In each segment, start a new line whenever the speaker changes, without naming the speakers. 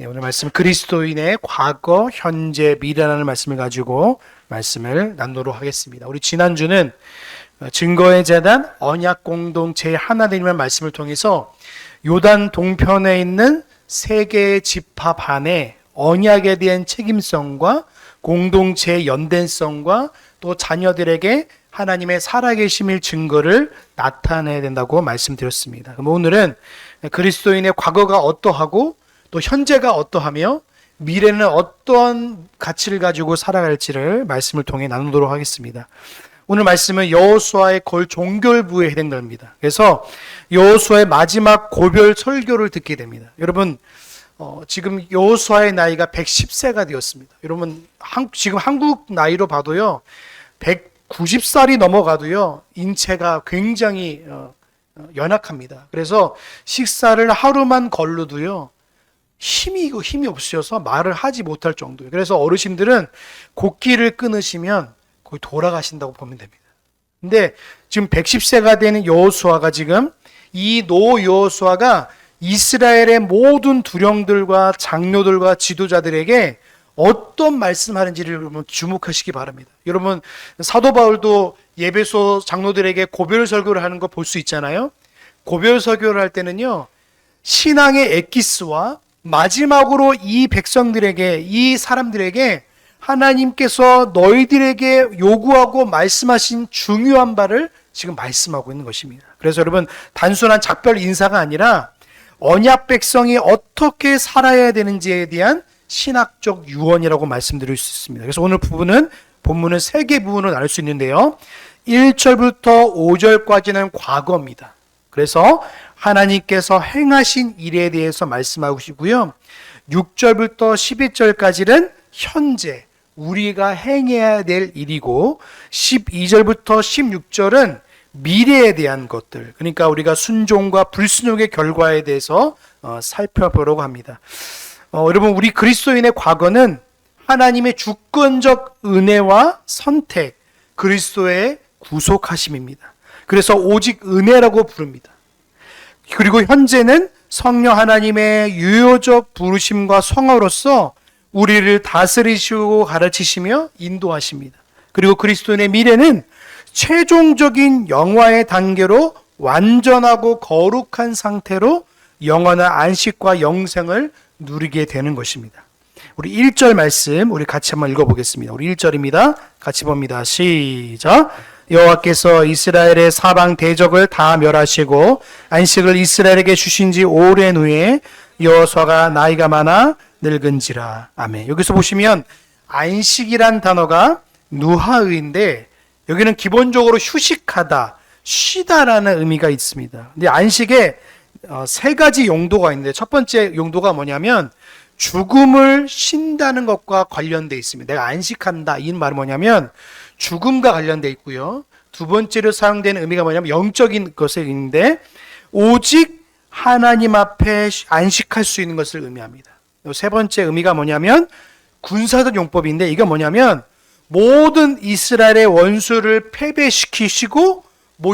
네, 오늘 말씀 그리스도인의 과거, 현재, 미래라는 말씀을 가지고 말씀을 나누도록 하겠습니다. 우리 지난주는 증거의 재단 언약 공동체 하나님의 말씀을 통해서 요단 동편에 있는 세 개의 집합 안에 언약에 대한 책임성과 공동체의 연대성과 또 자녀들에게 하나님의 살아계심의 증거를 나타내야 된다고 말씀드렸습니다. 그럼 오늘은 그리스도인의 과거가 어떠하고 또 현재가 어떠하며 미래는 어떠한 가치를 가지고 살아갈지를 말씀을 통해 나누도록 하겠습니다. 오늘 말씀은 여호수아의 거의 종결부에 해당됩니다. 그래서 여호수아의 마지막 고별 설교를 듣게 됩니다. 여러분 지금 여호수아의 나이가 110세가 되었습니다. 여러분 지금 한국 나이로 봐도요 190살이 넘어가도요 인체가 굉장히 연약합니다. 그래서 식사를 하루만 걸러도요 힘이 없으셔서 말을 하지 못할 정도예요. 그래서 어르신들은 곡기를 끊으시면 거의 돌아가신다고 보면 됩니다. 근데 지금 110세가 되는 여호수아가 지금 이 노 여호수아가 이스라엘의 모든 두령들과 장로들과 지도자들에게 어떤 말씀하는지를 여러분 주목하시기 바랍니다. 여러분 사도 바울도 예배소 장로들에게 고별 설교를 하는 거 볼 수 있잖아요. 고별 설교를 할 때는요 신앙의 엑기스와 마지막으로 이 백성들에게 이 사람들에게 하나님께서 너희들에게 요구하고 말씀하신 중요한 바를 지금 말씀하고 있는 것입니다. 그래서 여러분 단순한 작별 인사가 아니라 언약 백성이 어떻게 살아야 되는지에 대한 신학적 유언이라고 말씀드릴 수 있습니다. 그래서 오늘 본문은 세 개 부분으로 나눌 수 있는데요. 1절부터 5절까지는 과거입니다. 그래서 하나님께서 행하신 일에 대해서 말씀하시고요. 6절부터 11절까지는 현재 우리가 행해야 될 일이고 12절부터 16절은 미래에 대한 것들, 그러니까 우리가 순종과 불순종의 결과에 대해서 살펴보려고 합니다. 여러분 우리 그리스도인의 과거는 하나님의 주권적 은혜와 선택, 그리스도의 구속하심입니다. 그래서 오직 은혜라고 부릅니다. 그리고 현재는 성령 하나님의 유효적 부르심과 성화로서 우리를 다스리시고 가르치시며 인도하십니다. 그리고 그리스도인의 미래는 최종적인 영화의 단계로 완전하고 거룩한 상태로 영원한 안식과 영생을 누리게 되는 것입니다. 우리 1절 말씀 우리 같이 한번 읽어보겠습니다. 우리 1절입니다. 같이 봅니다. 시작. 여호와께서 이스라엘의 사방 대적을 다 멸하시고 안식을 이스라엘에게 주신 지 오랜 후에 여호수아가 나이가 많아 늙은지라. 아멘. 여기서 보시면 안식이란 단어가 누하의인데 여기는 기본적으로 휴식하다, 쉬다라는 의미가 있습니다. 근데 안식에 세 가지 용도가 있는데 첫 번째 용도가 뭐냐면 죽음을 쉰다는 것과 관련되어 있습니다. 내가 안식한다 이 말은 뭐냐면 죽음과 관련되어 있고요. 두 번째로 사용되는 의미가 뭐냐면 영적인 것에 있는데 오직 하나님 앞에 안식할 수 있는 것을 의미합니다. 세 번째 의미가 뭐냐면 군사적 용법인데 이게 뭐냐면 모든 이스라엘의 원수를 패배시키시고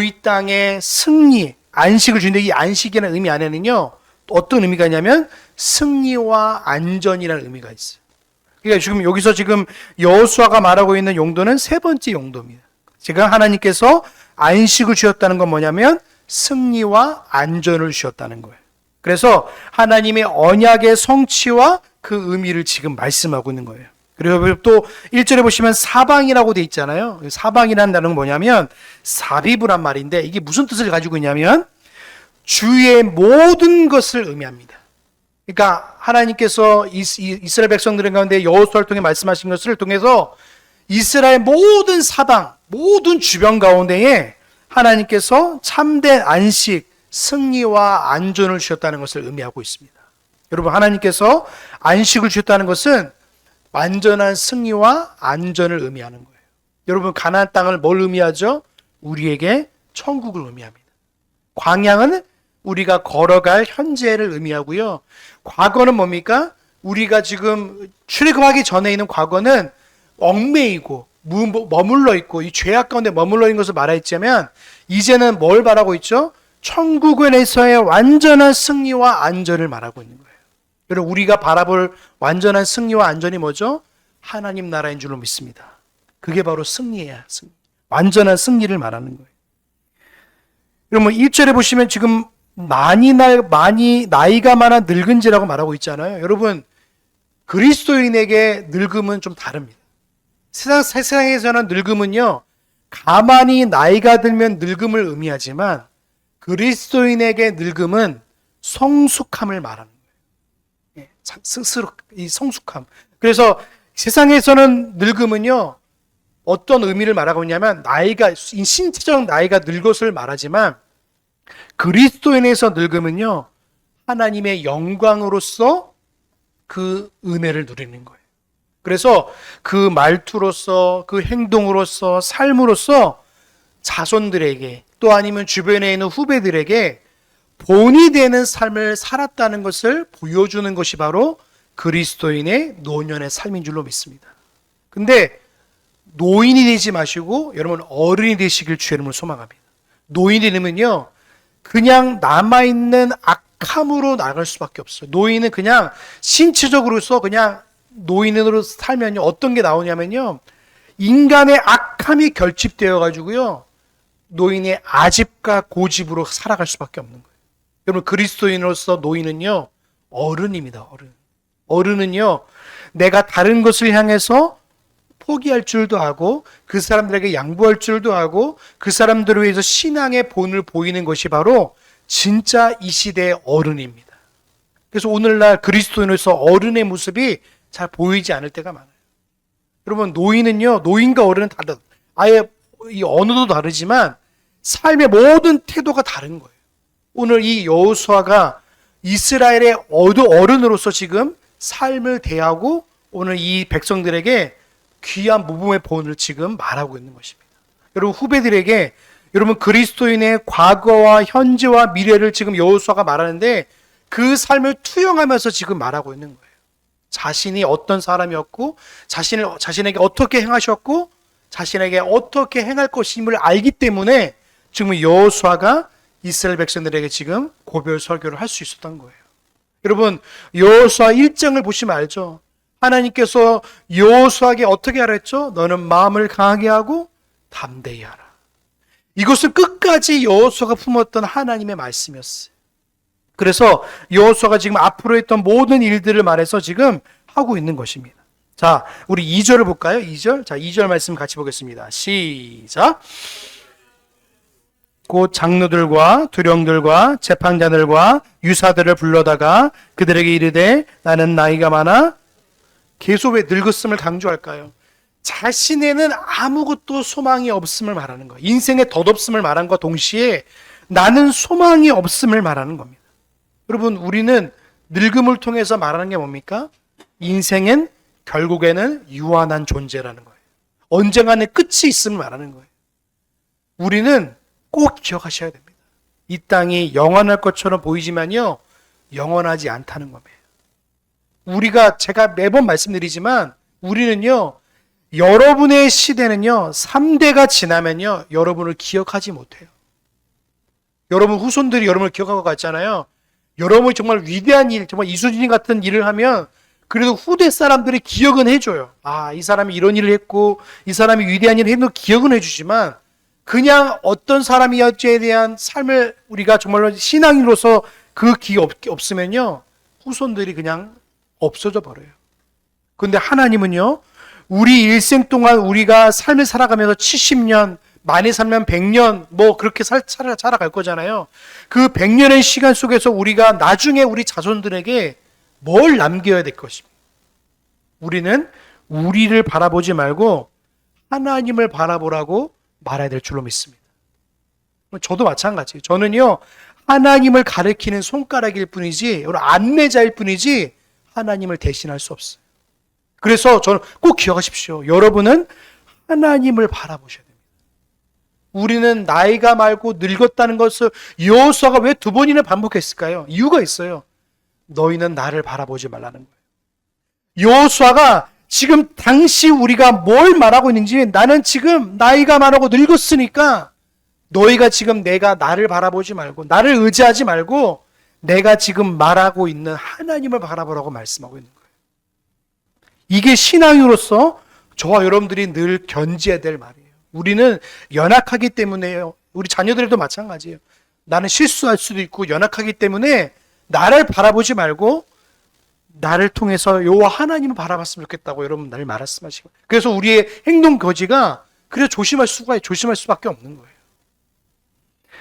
이 땅의 승리, 안식을 주는데 이 안식이라는 의미 안에는요 어떤 의미가 있냐면 승리와 안전이라는 의미가 있어요. 그러니까 지금 여호수아가 말하고 있는 용도는 세 번째 용도입니다. 지금 하나님께서 안식을 주셨다는 건 뭐냐면 승리와 안전을 주셨다는 거예요. 그래서 하나님의 언약의 성취와 그 의미를 지금 말씀하고 있는 거예요. 그리고 또 1절에 보시면 사방이라고 돼 있잖아요. 사방이라는 단어는 뭐냐면 사비부란 말인데 이게 무슨 뜻을 가지고 있냐면 주의 모든 것을 의미합니다. 그러니까 하나님께서 이스라엘 백성들 가운데 여호수아를 통해 말씀하신 것을 통해서 이스라엘 모든 사방, 모든 주변 가운데에 하나님께서 참된 안식, 승리와 안전을 주셨다는 것을 의미하고 있습니다. 여러분 하나님께서 안식을 주셨다는 것은 완전한 승리와 안전을 의미하는 거예요. 여러분 가나안 땅을 뭘 의미하죠? 우리에게 천국을 의미합니다. 광야는 우리가 걸어갈 현재를 의미하고요. 과거는 뭡니까? 우리가 지금 출애굽하기 전에 있는 과거는 얽매이고 머물러 있고 이 죄악 가운데 머물러 있는 것을 말하자면 이제는 뭘 말하고 있죠? 천국에서의 완전한 승리와 안전을 말하고 있는 거예요. 그리고 우리가 바라볼 완전한 승리와 안전이 뭐죠? 하나님 나라인 줄로 믿습니다. 그게 바로 승리야. 승리. 완전한 승리를 말하는 거예요. 그러면 1절에 보시면 지금 많이 나이가 많아 늙은지라고 말하고 있잖아요. 여러분, 그리스도인에게 늙음은 좀 다릅니다. 세상에서는 늙음은요, 가만히 나이가 들면 늙음을 의미하지만 그리스도인에게 늙음은 성숙함을 말하는 거예요. 스스로 이 성숙함. 그래서 세상에서는 늙음은요, 어떤 의미를 말하고 있냐면 신체적 나이가 늙었을 말하지만 그리스도인에서 늙음은요, 하나님의 영광으로서 그 은혜를 누리는 거예요. 그래서 그 말투로서, 그 행동으로서, 삶으로서 자손들에게 또 아니면 주변에 있는 후배들에게 본이 되는 삶을 살았다는 것을 보여주는 것이 바로 그리스도인의 노년의 삶인 줄로 믿습니다. 근데 노인이 되지 마시고 여러분 어른이 되시길 주의 이름으로 소망합니다. 노인이 되면요, 그냥 남아있는 악함으로 나갈 수밖에 없어요. 노인은 그냥 신체적으로서 그냥 노인으로 살면요, 어떤 게 나오냐면요, 인간의 악함이 결집되어 가지고요, 노인의 아집과 고집으로 살아갈 수밖에 없는 거예요. 여러분, 그리스도인으로서 노인은요, 어른입니다. 어른은요, 내가 다른 것을 향해서 포기할 줄도 하고 그 사람들에게 양보할 줄도 하고 그 사람들을 위해서 신앙의 본을 보이는 것이 바로 진짜 이 시대의 어른입니다. 그래서 오늘날 그리스도인으로서 어른의 모습이 잘 보이지 않을 때가 많아요. 여러분, 노인은요, 노인과 어른은 아예 이 언어도 다르지만 삶의 모든 태도가 다른 거예요. 오늘 이 여호수아가 이스라엘의 어른으로서 지금 삶을 대하고 오늘 이 백성들에게 귀한 모범의 본을 지금 말하고 있는 것입니다. 여러분, 후배들에게 여러분 그리스도인의 과거와 현재와 미래를 지금 여호수아가 말하는데 그 삶을 투영하면서 지금 말하고 있는 거예요. 자신이 어떤 사람이었고 자신에게 어떻게 행하셨고 자신에게 어떻게 행할 것임을 알기 때문에 지금 여호수아가 이스라엘 백성들에게 지금 고별 설교를 할 수 있었던 거예요. 여러분, 여호수아 1장을 보시면 알죠. 하나님께서 여호수아에게 어떻게 하라 했죠? 너는 마음을 강하게 하고 담대히 하라. 이것을 끝까지 여호수아가 품었던 하나님의 말씀이었어요. 그래서 여호수아가 지금 앞으로 했던 모든 일들을 말해서 지금 하고 있는 것입니다. 자, 우리 2절을 볼까요? 2절. 자, 2절 말씀 같이 보겠습니다. 시작. 곧 장로들과 두령들과 재판자들과 유사들을 불러다가 그들에게 이르되 나는 나이가 많아. 계속 왜 늙었음을 강조할까요? 자신에는 아무것도 소망이 없음을 말하는 거예요. 인생의 덧없음을 말한 것과 동시에 나는 소망이 없음을 말하는 겁니다. 여러분, 우리는 늙음을 통해서 말하는 게 뭡니까? 인생은 결국에는 유한한 존재라는 거예요. 언젠가는 끝이 있음을 말하는 거예요. 우리는 꼭 기억하셔야 됩니다. 이 땅이 영원할 것처럼 보이지만요, 영원하지 않다는 겁니다. 제가 매번 말씀드리지만 우리는요, 여러분의 시대는요, 3대가 지나면요, 여러분을 기억하지 못해요. 여러분 후손들이 여러분을 기억하고 갔잖아요. 여러분이 정말 위대한 일, 정말 이수진 같은 일을 하면 그래도 후대 사람들이 기억은 해줘요. 아, 이 사람이 이런 일을 했고 이 사람이 위대한 일을 했고 기억은 해주지만 그냥 어떤 사람이었지에 대한 삶을 우리가 정말로 신앙인으로서 그 기억이 없으면요, 후손들이 그냥 없어져 버려요. 그런데 하나님은요, 우리 일생 동안 우리가 삶을 살아가면서 70년, 많이 살면 100년, 그렇게 살아갈 거잖아요. 그 100년의 시간 속에서 우리가 나중에 우리 자손들에게 뭘 남겨야 될 것입니다. 우리는 우리를 바라보지 말고 하나님을 바라보라고 말해야 될 줄로 믿습니다. 저도 마찬가지예요. 저는요, 하나님을 가리키는 손가락일 뿐이지, 안내자일 뿐이지 하나님을 대신할 수 없어요. 그래서 저는 꼭 기억하십시오. 여러분은 하나님을 바라보셔야 됩니다. 우리는 나이가 많고 늙었다는 것을 여호수아가 왜 2번이나 반복했을까요? 이유가 있어요. 너희는 나를 바라보지 말라는 거예요. 여호수아가 지금 당시 우리가 뭘 말하고 있는지, 나는 지금 나이가 많고 늙었으니까 너희가 지금 나를 바라보지 말고 나를 의지하지 말고 내가 지금 말하고 있는 하나님을 바라보라고 말씀하고 있는 거예요. 이게 신앙으로서 저와 여러분들이 늘 견지해야 될 말이에요. 우리는 연약하기 때문에요. 우리 자녀들도 마찬가지예요. 나는 실수할 수도 있고 연약하기 때문에 나를 바라보지 말고 나를 통해서 여호와 하나님을 바라봤으면 좋겠다고 여러분 날 말씀하시고, 그래서 우리의 행동 거지가 그래서 조심할 수밖에 없는 거예요.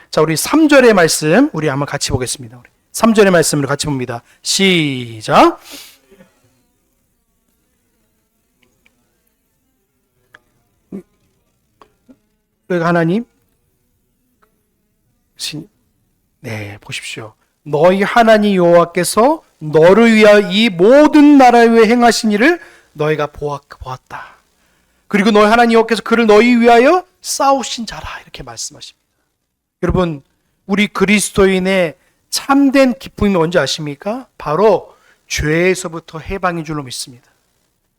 자, 우리 3절의 말씀 우리 한번 같이 보겠습니다. 우리 3절의 말씀을 같이 봅니다. 시작. 하나님, 네, 보십시오. 너희 하나님 여호와께서 너를 위하여 이 모든 나라 위에 행하신 일을 너희가 보았다. 그리고 너희 하나님 여호와께서 그를 너희 위하여 싸우신 자라, 이렇게 말씀하십니다. 여러분, 우리 그리스도인의 참된 기쁨이 뭔지 아십니까? 바로 죄에서부터 해방인 줄로 믿습니다.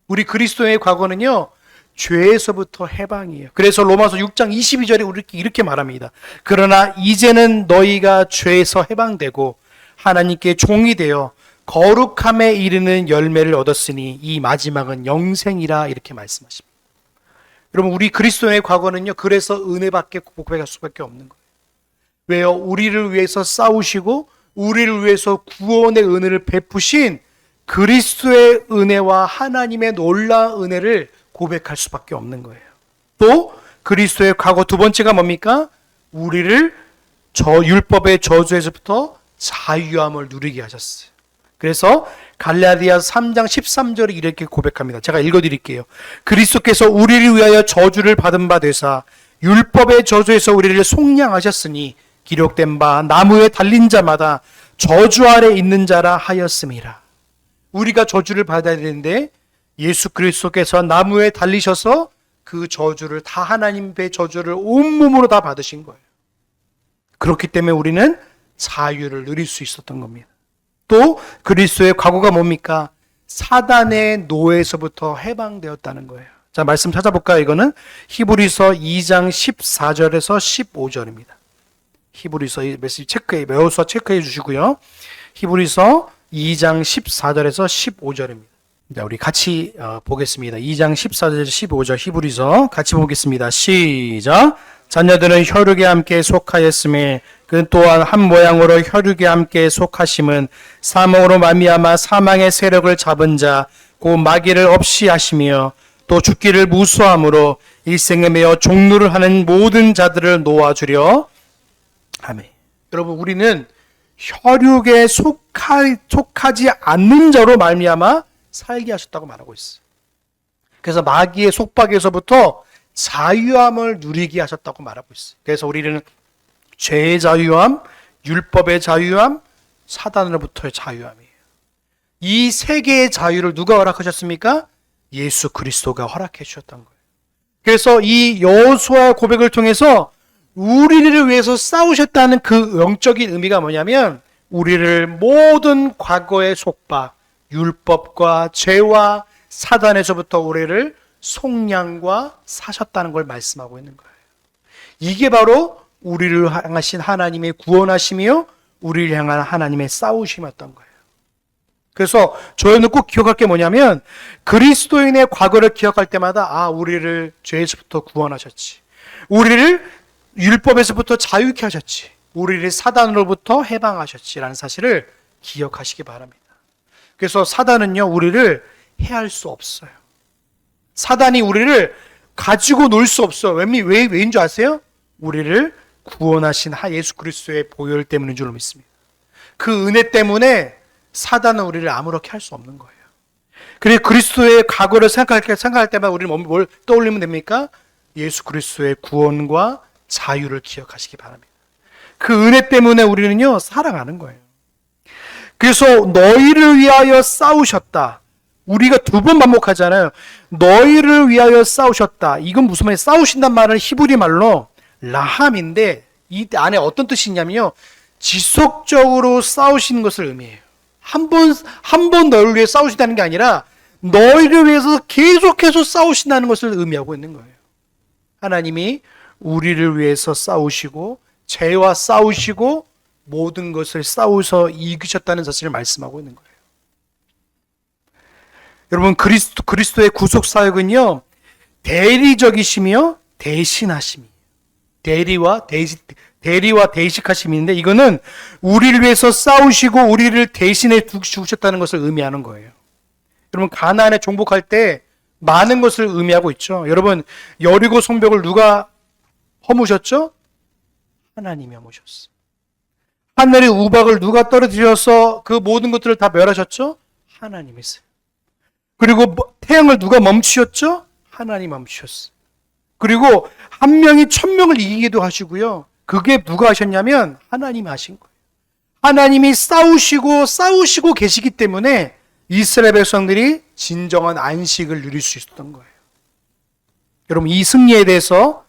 우리 그리스도인의 과거는요, 죄에서부터 해방이에요. 그래서 로마서 6장 22절에 우리 이렇게 말합니다. 그러나 이제는 너희가 죄에서 해방되고 하나님께 종이 되어 거룩함에 이르는 열매를 얻었으니 이 마지막은 영생이라, 이렇게 말씀하십니다. 여러분, 우리 그리스도인의 과거는요, 그래서 은혜밖에 고백할 수밖에 없는 거예요. 왜요? 우리를 위해서 싸우시고 우리를 위해서 구원의 은혜를 베푸신 그리스도의 은혜와 하나님의 놀라운 은혜를 고백할 수밖에 없는 거예요. 또 그리스도의 과거 두 번째가 뭡니까? 우리를 율법의 저주에서부터 자유함을 누리게 하셨어요. 그래서 갈라디아서 3장 13절에 이렇게 고백합니다. 제가 읽어드릴게요. 그리스도께서 우리를 위하여 저주를 받은 바 되사 율법의 저주에서 우리를 속량하셨으니 기록된 바 나무에 달린 자마다 저주 아래 있는 자라 하였음이라. 우리가 저주를 받아야 되는데 예수 그리스도께서 나무에 달리셔서 그 저주를 다, 하나님의 저주를 온몸으로 다 받으신 거예요. 그렇기 때문에 우리는 자유를 누릴 수 있었던 겁니다. 또 그리스도의 과거가 뭡니까? 사단의 노예에서부터 해방되었다는 거예요. 자, 말씀 찾아볼까요? 이거는 히브리서 2장 14절에서 15절입니다. 히브리서 메시지 외워서 체크해 주시고요. 히브리서 2장 14절에서 15절입니다. 자, 우리 같이 보겠습니다. 2장 14절에서 15절 히브리서 같이 보겠습니다. 시작. 자녀들은 혈육에 함께 속하였음에 그 또한 한 모양으로 혈육에 함께 속하심은 사망으로 말미암아 사망의 세력을 잡은 자 곧 마귀를 없이 하시며 또 죽기를 무수함으로 일생에 매어 종루를 하는 모든 자들을 놓아주려. 아멘. 여러분, 우리는 혈육에 속하지 않는 자로 말미암아 살게 하셨다고 말하고 있어요. 그래서 마귀의 속박에서부터 자유함을 누리게 하셨다고 말하고 있어요. 그래서 우리는 죄의 자유함, 율법의 자유함, 사단으로부터의 자유함이에요. 이 세 개의 자유를 누가 허락하셨습니까? 예수 그리스도가 허락해 주셨던 거예요. 그래서 이 여호수아의 고백을 통해서 우리를 위해서 싸우셨다는 그 영적인 의미가 뭐냐면, 우리를 모든 과거의 속박, 율법과 죄와 사단에서부터 우리를 속량과 사셨다는 걸 말씀하고 있는 거예요. 이게 바로 우리를 향하신 하나님의 구원하심이요, 우리를 향한 하나님의 싸우심이었던 거예요. 그래서 저희는 꼭 기억할 게 뭐냐면, 그리스도인의 과거를 기억할 때마다 우리를 죄에서부터 구원하셨지, 우리를 율법에서부터 자유케 하셨지, 우리를 사단으로부터 해방하셨지라는 사실을 기억하시기 바랍니다. 그래서 사단은요, 우리를 해할 수 없어요. 사단이 우리를 가지고 놀 수 없어요. 왜인 줄 아세요? 우리를 구원하신 예수 그리스도의 보혈 때문인 줄 믿습니다. 그 은혜 때문에 사단은 우리를 아무렇게 할 수 없는 거예요. 그리고 그리스도의 과거를 생각할 때마다 우리는 뭘 떠올리면 됩니까? 예수 그리스도의 구원과 자유를 기억하시기 바랍니다. 그 은혜 때문에 우리는요, 살아가는 거예요. 그래서 너희를 위하여 싸우셨다. 우리가 두 번 반복하잖아요. 너희를 위하여 싸우셨다. 이건 무슨 말이에요? 싸우신단 말은 히브리 말로 라함인데, 이 안에 어떤 뜻이 있냐면요, 지속적으로 싸우시는 것을 의미해요. 한 번 너희를 위해 싸우신다는 게 아니라 너희를 위해서 계속해서 싸우신다는 것을 의미하고 있는 거예요. 하나님이 우리를 위해서 싸우시고, 죄와 싸우시고, 모든 것을 싸우셔 이기셨다는 사실을 말씀하고 있는 거예요. 여러분, 그리스도의 구속 사역은요, 대리적이시며 대신하심이, 대리와 대식하심인데, 이거는 우리를 위해서 싸우시고 우리를 대신해 죽으셨다는 것을 의미하는 거예요. 여러분, 가나안에 정복할 때 많은 것을 의미하고 있죠. 여러분, 여리고 성벽을 누가 허무셨죠? 하나님이 허무셨어요. 하늘의 우박을 누가 떨어뜨려서 그 모든 것들을 다 멸하셨죠? 하나님이 했어요. 그리고 태양을 누가 멈추셨죠? 하나님 멈추셨어요. 그리고 한 명이 1000명을 이기기도 하시고요. 그게 누가 하셨냐면 하나님이 하신 거예요. 하나님이 싸우시고 계시기 때문에 이스라엘 백성들이 진정한 안식을 누릴 수 있었던 거예요. 여러분, 이 승리에 대해서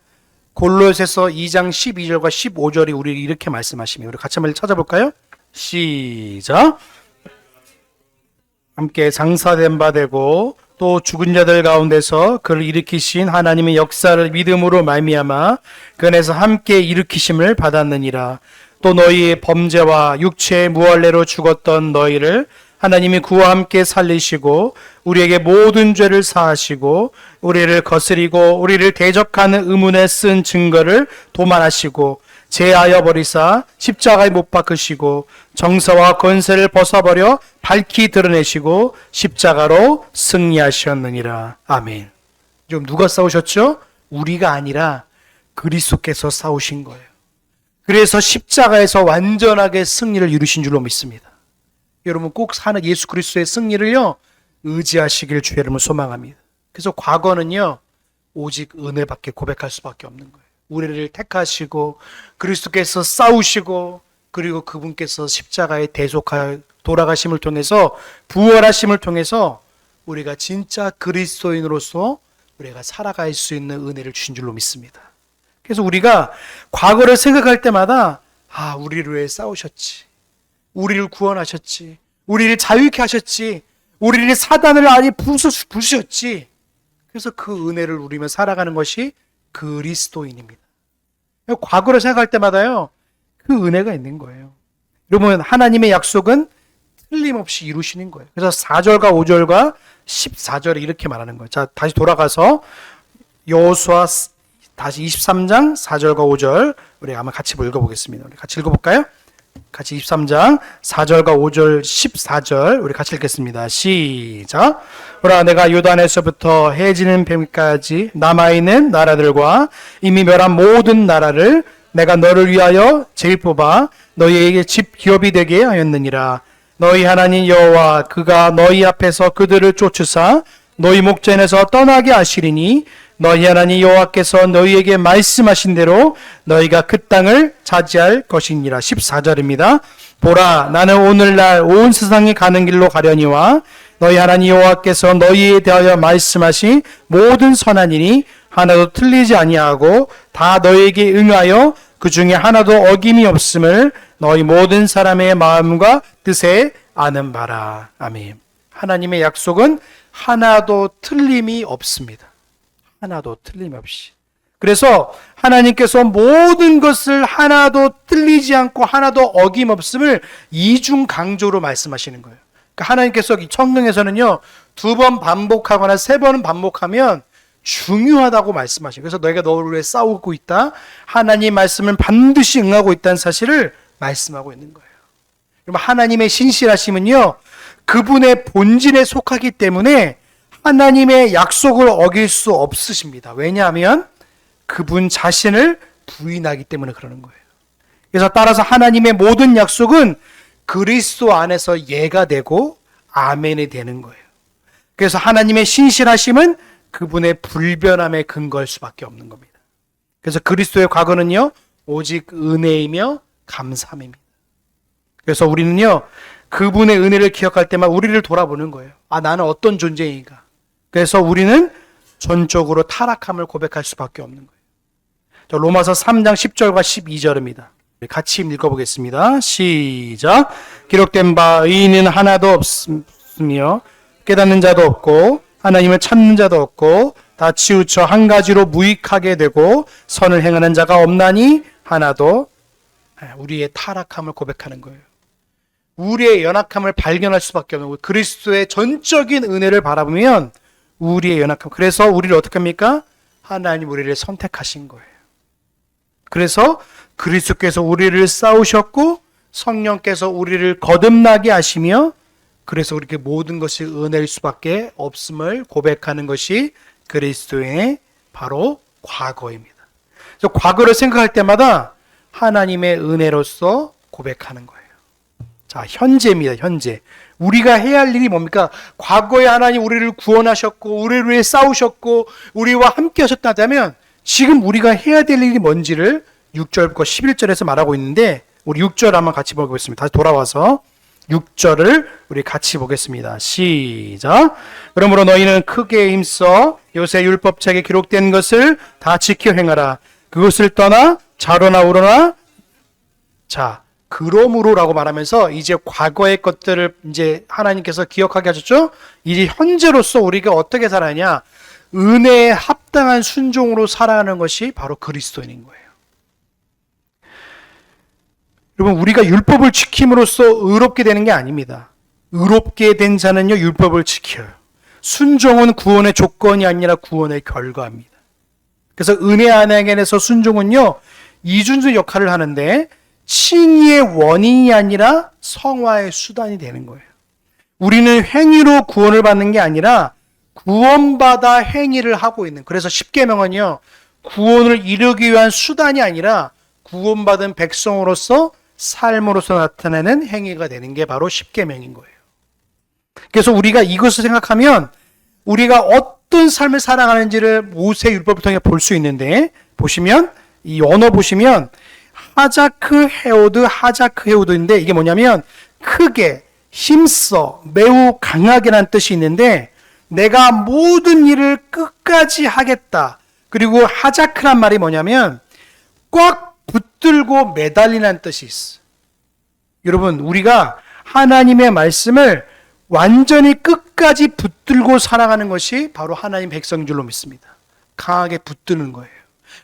골로새서 2장 12절과 15절이 우리 이렇게 말씀하시면, 우리 같이 한번 찾아볼까요? 시작. 함께 장사된 바 되고 또 죽은 자들 가운데서 그를 일으키신 하나님의 역사를 믿음으로 말미암아 그 안에서 함께 일으키심을 받았느니라. 또 너희의 범죄와 육체의 무할례로 죽었던 너희를 하나님이 그와 함께 살리시고 우리에게 모든 죄를 사하시고 우리를 거스리고 우리를 대적하는 의문에 쓴 증거를 도말하시고 제하여 버리사 십자가에 못 박으시고 정사와 권세를 벗어버려 밝히 드러내시고 십자가로 승리하셨느니라. 아멘. 좀 누가 싸우셨죠? 우리가 아니라 그리스도께서 싸우신 거예요. 그래서 십자가에서 완전하게 승리를 이루신 줄로 믿습니다. 여러분, 꼭 사는 예수 그리스도의 승리를요, 의지하시길 주의 이름으로 소망합니다. 그래서 과거는요, 오직 은혜밖에 고백할 수밖에 없는 거예요. 우리를 택하시고 그리스도께서 싸우시고 그리고 그분께서 십자가에 대속하여 돌아가심을 통해서 부활하심을 통해서 우리가 진짜 그리스도인으로서 우리가 살아갈 수 있는 은혜를 주신 줄로 믿습니다. 그래서 우리가 과거를 생각할 때마다 우리를 위해 싸우셨지, 우리를 구원하셨지, 우리를 자유케 하셨지, 우리를 사단을 아니 부수셨지. 그래서 그 은혜를 누리며 살아가는 것이 그리스도인입니다. 과거를 생각할 때마다요, 그 은혜가 있는 거예요. 여러분, 하나님의 약속은 틀림없이 이루시는 거예요. 그래서 4절과 5절과 14절에 이렇게 말하는 거예요. 자, 다시 돌아가서 여호수아 다시 23장 4절과 5절 우리 한번 같이 읽어보겠습니다. 우리 같이 읽어볼까요? 같이 23장 4절과 5절 14절 우리 같이 읽겠습니다. 시작. 보라, 내가 요단에서부터 해지는 뱀까지 남아있는 나라들과 이미 멸한 모든 나라를 내가 너를 위하여 제일 뽑아 너희에게 집 기업이 되게 하였느니라. 너희 하나님 여호와 그가 너희 앞에서 그들을 쫓으사 너희 목전에서 떠나게 하시리니 너희 하나님 여호와께서 너희에게 말씀하신 대로 너희가 그 땅을 차지할 것이니라. 14절입니다. 보라, 나는 오늘날 온 세상이 가는 길로 가려니와 너희 하나님 여호와께서 너희에 대하여 말씀하신 모든 선한 일이 하나도 틀리지 아니하고 다 너희에게 응하여 그 중에 하나도 어김이 없음을 너희 모든 사람의 마음과 뜻에 아는 바라. 아멘. 하나님의 약속은 하나도 틀림이 없습니다. 하나도 틀림없이. 그래서 하나님께서 모든 것을 하나도 틀리지 않고 하나도 어김없음을 이중 강조로 말씀하시는 거예요. 그러니까 하나님께서 이 성경에서는요, 2번 반복하거나 3번 반복하면 중요하다고 말씀하시고, 그래서 너희가 너를 위해 싸우고 있다, 하나님 말씀은 반드시 응하고 있다는 사실을 말씀하고 있는 거예요. 그럼 하나님의 신실하심은요, 그분의 본질에 속하기 때문에 하나님의 약속을 어길 수 없으십니다. 왜냐하면 그분 자신을 부인하기 때문에 그러는 거예요. 그래서 따라서 하나님의 모든 약속은 그리스도 안에서 예가 되고 아멘이 되는 거예요. 그래서 하나님의 신실하심은 그분의 불변함에 근거할 수밖에 없는 겁니다. 그래서 그리스도의 과거는요, 오직 은혜이며 감사함입니다. 그래서 우리는요, 그분의 은혜를 기억할 때만 우리를 돌아보는 거예요. 나는 어떤 존재인가. 그래서 우리는 전적으로 타락함을 고백할 수밖에 없는 거예요. 로마서 3장 10절과 12절입니다. 같이 읽어보겠습니다. 시작. 기록된 바 의인은 하나도 없으며 깨닫는 자도 없고 하나님을 찾는 자도 없고 다 치우쳐 한 가지로 무익하게 되고 선을 행하는 자가 없나니 하나도 우리의 타락함을 고백하는 거예요. 우리의 연약함을 발견할 수밖에 없는 거예요. 그리스도의 전적인 은혜를 바라보면 우리의 연약함. 그래서 우리를 어떻게 합니까? 하나님 우리를 선택하신 거예요. 그래서 그리스도께서 우리를 싸우셨고 성령께서 우리를 거듭나게 하시며 그래서 우리에게 모든 것이 은혜일 수밖에 없음을 고백하는 것이 그리스도의 바로 과거입니다. 그래서 과거를 생각할 때마다 하나님의 은혜로서 고백하는 거예요. 자, 현재입니다. 현재. 우리가 해야 할 일이 뭡니까? 과거에 하나님 우리를 구원하셨고 우리를 위해 싸우셨고 우리와 함께 하셨다면 지금 우리가 해야 될 일이 뭔지를 6절과 11절에서 말하고 있는데 우리 6절 한번 같이 보겠습니다. 다시 돌아와서 6절을 우리 같이 보겠습니다. 시작. 그러므로 너희는 크게 힘써 요새 율법책에 기록된 것을 다 지켜 행하라. 그것을 떠나 좌로나 우로나 자 그러므로라고 말하면서 이제 과거의 것들을 이제 하나님께서 기억하게 하셨죠. 이제 현재로서 우리가 어떻게 살아야 은혜에 합당한 순종으로 살아가는 것이 바로 그리스도인인 거예요. 여러분 우리가 율법을 지킴으로써 의롭게 되는 게 아닙니다. 의롭게 된 자는요 율법을 지켜요. 순종은 구원의 조건이 아니라 구원의 결과입니다. 그래서 은혜 안에서 순종은요 이준수 역할을 하는데 칭의의 원인이 아니라 성화의 수단이 되는 거예요. 우리는 행위로 구원을 받는 게 아니라 구원받아 행위를 하고 있는 그래서 십계명은요 구원을 이루기 위한 수단이 아니라 구원받은 백성으로서 삶으로서 나타내는 행위가 되는 게 바로 십계명인 거예요. 그래서 우리가 이것을 생각하면 우리가 어떤 삶을 살아가는지를 모세 율법을 통해 볼 수 있는데 보시면 이 언어 보시면 하자크 헤오드인데 이게 뭐냐면 크게 힘써 매우 강하게라는 뜻이 있는데 내가 모든 일을 끝까지 하겠다. 그리고 하자크란 말이 뭐냐면 꽉 붙들고 매달리는 뜻이 있어. 여러분 우리가 하나님의 말씀을 완전히 끝까지 붙들고 살아가는 것이 바로 하나님 백성인 줄로 믿습니다. 강하게 붙드는 거예요.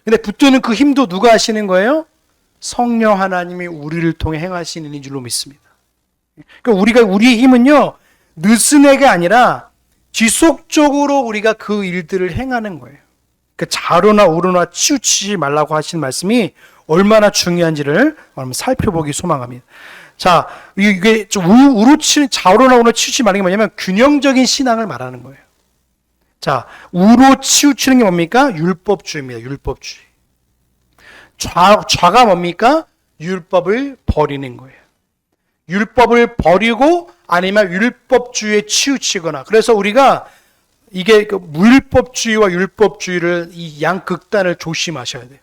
근데 붙드는 그 힘도 누가 하시는 거예요? 성령 하나님이 우리를 통해 행하시는 인 줄로 믿습니다. 그러니까 우리의 힘은요 느슨하게 아니라 지속적으로 우리가 그 일들을 행하는 거예요. 그러니까 좌로나 우로나 치우치지 말라고 하신 말씀이 얼마나 중요한지를 살펴보기 소망합니다. 자, 이게 좌우로나 우로 치우치지 말는 게 뭐냐면 균형적인 신앙을 말하는 거예요. 자, 우로 치우치는 게 뭡니까? 율법주의입니다. 율법주의. 좌가 뭡니까? 율법을 버리는 거예요. 율법을 버리고 아니면 율법주의에 치우치거나 그래서 우리가 이게 무율법주의와 율법주의를 이 양극단을 조심하셔야 돼요.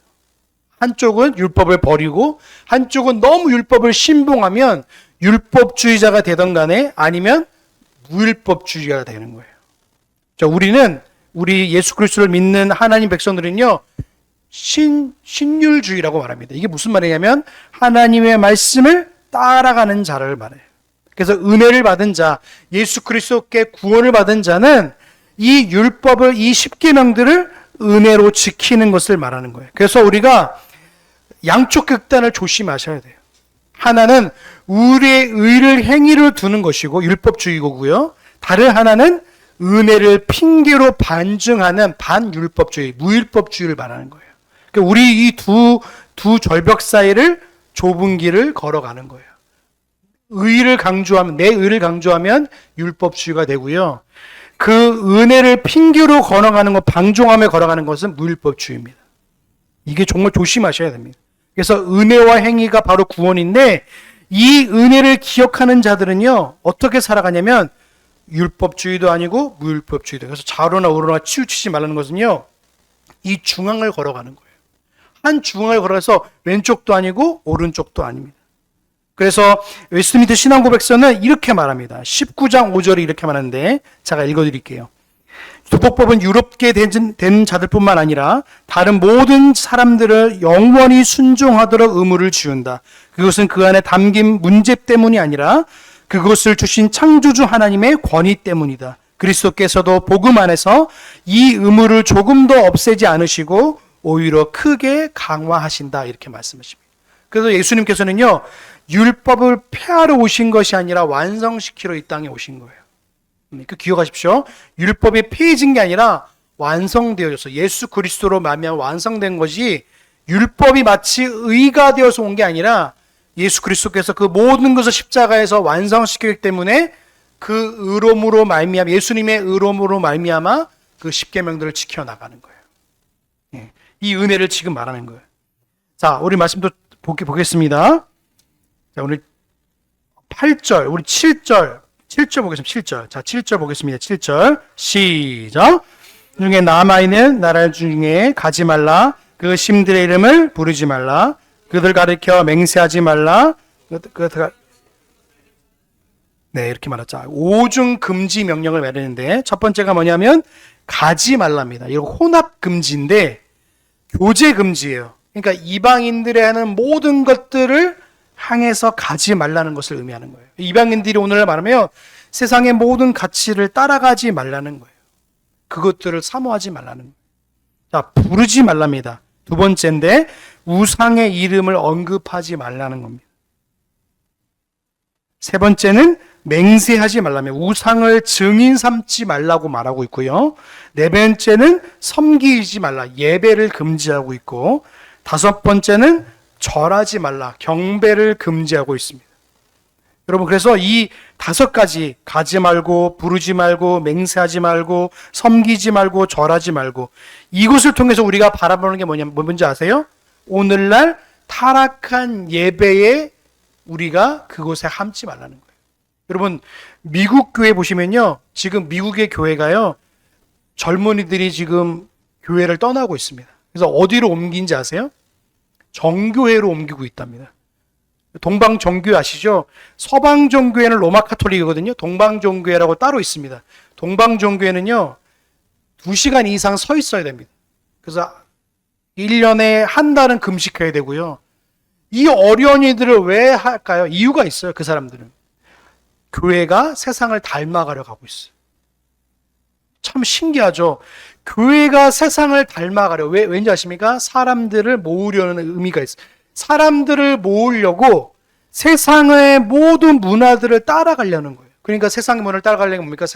한쪽은 율법을 버리고 한쪽은 너무 율법을 신봉하면 율법주의자가 되던 간에 아니면 무율법주의자가 되는 거예요. 자, 우리 예수 그리스도를 믿는 하나님 백성들은요 신율주의라고 말합니다. 이게 무슨 말이냐면 하나님의 말씀을 따라가는 자를 말해요. 그래서 은혜를 받은 자, 예수 그리스도께 구원을 받은 자는 이 율법을 이 십계명들을 은혜로 지키는 것을 말하는 거예요. 그래서 우리가 양쪽 극단을 조심하셔야 돼요. 하나는 우리의 의를 행위로 두는 것이고 율법주의고요. 다른 하나는 은혜를 핑계로 반증하는 반율법주의, 무율법주의를 말하는 거예요. 그러니까 우리 이 두 절벽 사이를 좁은 길을 걸어가는 거예요. 내 의를 강조하면 율법주의가 되고요. 그 은혜를 핑계로 걸어가는 것, 방종함에 걸어가는 것은 무율법주의입니다. 이게 정말 조심하셔야 됩니다. 그래서 은혜와 행위가 바로 구원인데 이 은혜를 기억하는 자들은요 어떻게 살아가냐면 율법주의도 아니고 무율법주의도. 그래서 좌로나 우로나 치우치지 말라는 것은요 이 중앙을 걸어가는 거예요. 한 중앙을 걸어서 왼쪽도 아니고 오른쪽도 아닙니다. 그래서 웨스트민스터 신앙고백서는 이렇게 말합니다. 19장 5절이 이렇게 말하는데 제가 읽어드릴게요. 도덕법은 유럽게 된 자들뿐만 아니라 다른 모든 사람들을 영원히 순종하도록 의무를 지운다. 그것은 그 안에 담긴 문제 때문이 아니라 그것을 주신 창조주 하나님의 권위 때문이다. 그리스도께서도 복음 안에서 이 의무를 조금도 없애지 않으시고 오히려 크게 강화하신다. 이렇게 말씀하십니다. 그래서 예수님께서는요, 율법을 폐하러 오신 것이 아니라 완성시키러 이 땅에 오신 거예요. 그 기억하십시오. 율법이 폐해진 게 아니라 완성되어졌어. 예수 그리스도로 말미암아 완성된 것이 율법이 마치 의가 되어서 온 게 아니라 예수 그리스도께서 그 모든 것을 십자가에서 완성시키기 때문에 그 의로움으로 말미암아 예수님의 의로움으로 말미암아 그 십계명들을 지켜 나가는 거예요. 이 은혜를 지금 말하는 거예요. 자, 우리 말씀도 보겠습니다. 자, 오늘 8절, 우리 7절 보겠습니다. 7절. 자, 7절 보겠습니다. 7절. 시작. 중에 남아있는 나라 중에 가지 말라. 그 신들의 이름을 부르지 말라. 그들 가리켜 맹세하지 말라. 네, 이렇게 말하자. 5중 금지 명령을 내리는데 첫 번째가 뭐냐면 가지 말랍니다. 이거 혼합 금지인데 교제 금지예요. 그러니까 이방인들이 하는 모든 것들을 향해서 가지 말라는 것을 의미하는 거예요. 이방인들이 오늘날 말하면 세상의 모든 가치를 따라가지 말라는 거예요. 그것들을 사모하지 말라는 거예요. 자, 부르지 말랍니다. 두 번째인데 우상의 이름을 언급하지 말라는 겁니다. 세 번째는 맹세하지 말라며 우상을 증인 삼지 말라고 말하고 있고요. 네 번째는 섬기지 말라, 예배를 금지하고 있고, 다섯 번째는 절하지 말라, 경배를 금지하고 있습니다. 여러분, 그래서 이 다섯 가지, 가지 말고, 부르지 말고, 맹세하지 말고, 섬기지 말고, 절하지 말고, 이것을 통해서 우리가 바라보는 게 뭔지 아세요? 오늘날 타락한 예배에 우리가 그곳에 함지 말라는 거예요. 여러분, 미국 교회 보시면요, 지금 미국의 교회가요, 젊은이들이 지금 교회를 떠나고 있습니다. 그래서 어디로 옮긴지 아세요? 정교회로 옮기고 있답니다. 동방 정교회 아시죠? 서방 정교회는 로마 카톨릭이거든요. 동방 정교회라고 따로 있습니다. 동방 정교회는요, 2시간 이상 서 있어야 됩니다. 그래서 1년에 한 달은 금식해야 되고요. 이 어려운이들을 왜 할까요? 이유가 있어요. 그 사람들은 교회가 세상을 닮아가려 가고 있어요. 참 신기하죠. 교회가 세상을 닮아가려. 왠지 아십니까? 사람들을 모으려는 의미가 있어요. 사람들을 모으려고 세상의 모든 문화들을 따라가려는 거예요. 그러니까 세상의 문화를 따라가려면 뭡니까?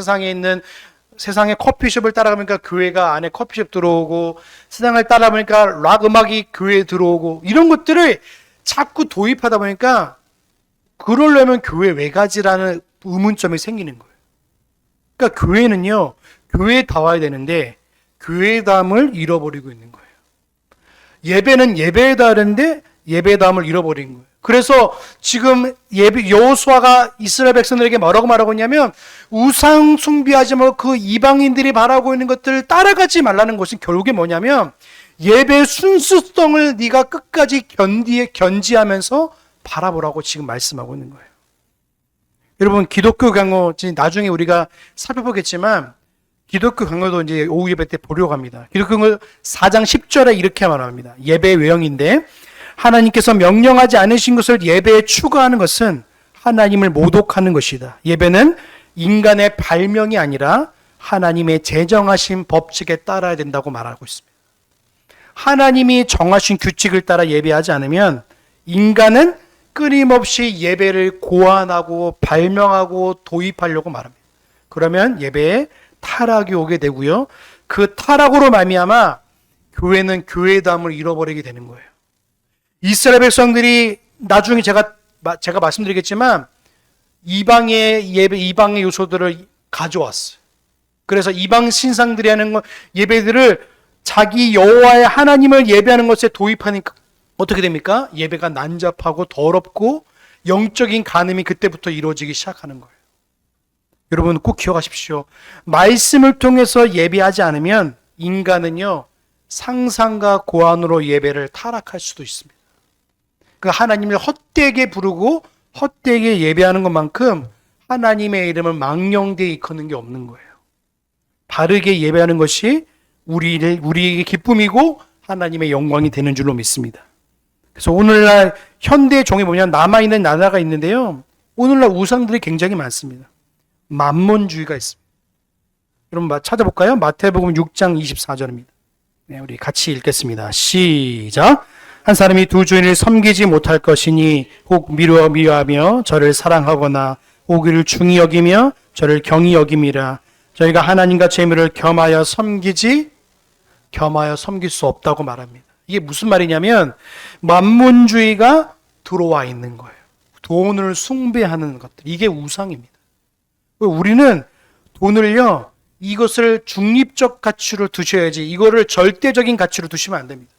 세상의 커피숍을 따라가니까 교회가 안에 커피숍 들어오고, 세상을 따라가니까 락 음악이 교회에 들어오고, 이런 것들을 자꾸 도입하다 보니까 그러려면 교회 왜 가지라는 의문점이 생기는 거예요. 그러니까 교회는요, 교회다워야 되는데 교회담을 잃어버리고 있는 거예요. 예배는 예배다는데 예배담을 잃어버린 거예요. 그래서 지금 여호수아가 이스라엘 백성들에게 뭐라고 말하고 있냐면, 우상 숭배하지 말고 그 이방인들이 바라고 있는 것들을 따라가지 말라는 것은 결국에 뭐냐면, 예배 순수성을 네가 끝까지 견지하면서 바라보라고 지금 말씀하고 있는 거예요. 여러분, 기독교 강요 나중에 우리가 살펴보겠지만, 기독교 강요도 이제 오후 예배 때 보려고 합니다. 기독교 강요 4장 10절에 이렇게 말합니다. 예배 외형인데, 하나님께서 명령하지 않으신 것을 예배에 추가하는 것은 하나님을 모독하는 것이다. 예배는 인간의 발명이 아니라 하나님의 제정하신 법칙에 따라야 된다고 말하고 있습니다. 하나님이 정하신 규칙을 따라 예배하지 않으면 인간은 끊임없이 예배를 고안하고 발명하고 도입하려고 말합니다. 그러면 예배에 타락이 오게 되고요. 그 타락으로 말미암아 교회는 교회담을 잃어버리게 되는 거예요. 이스라엘 백성들이 나중에 제가 말씀드리겠지만 이방의 예배, 이방의 요소들을 가져왔어요. 그래서 이방 신상들이 하는 예배들을 자기 여호와의 하나님을 예배하는 것에 도입하니까 어떻게 됩니까? 예배가 난잡하고 더럽고 영적인 간음이 그때부터 이루어지기 시작하는 거예요. 여러분 꼭 기억하십시오. 말씀을 통해서 예배하지 않으면 인간은요, 상상과 고안으로 예배를 타락할 수도 있습니다. 그 하나님을 헛되게 부르고 헛되게 예배하는 것만큼 하나님의 이름을 망령되게 일컫는 게 없는 거예요. 바르게 예배하는 것이 우리에게 기쁨이고 하나님의 영광이 되는 줄로 믿습니다. 그래서 오늘날 현대 종이 뭐냐면 남아있는 나라가 있는데요, 오늘날 우상들이 굉장히 많습니다. 만몬주의가 있습니다. 여러분 찾아볼까요? 마태복음 6장 24절입니다. 네, 우리 같이 읽겠습니다. 시작. 한 사람이 두 주인을 섬기지 못할 것이니 혹 미워하며 저를 사랑하거나 혹 이를 중히 여기며 저를 경히 여김이라. 저희가 하나님과 재물을 겸하여 섬길 수 없다고 말합니다. 이게 무슨 말이냐면 만문주의가 들어와 있는 거예요. 돈을 숭배하는 것들. 이게 우상입니다. 우리는 돈을요, 이것을 중립적 가치로 두셔야지, 이거를 절대적인 가치로 두시면 안 됩니다.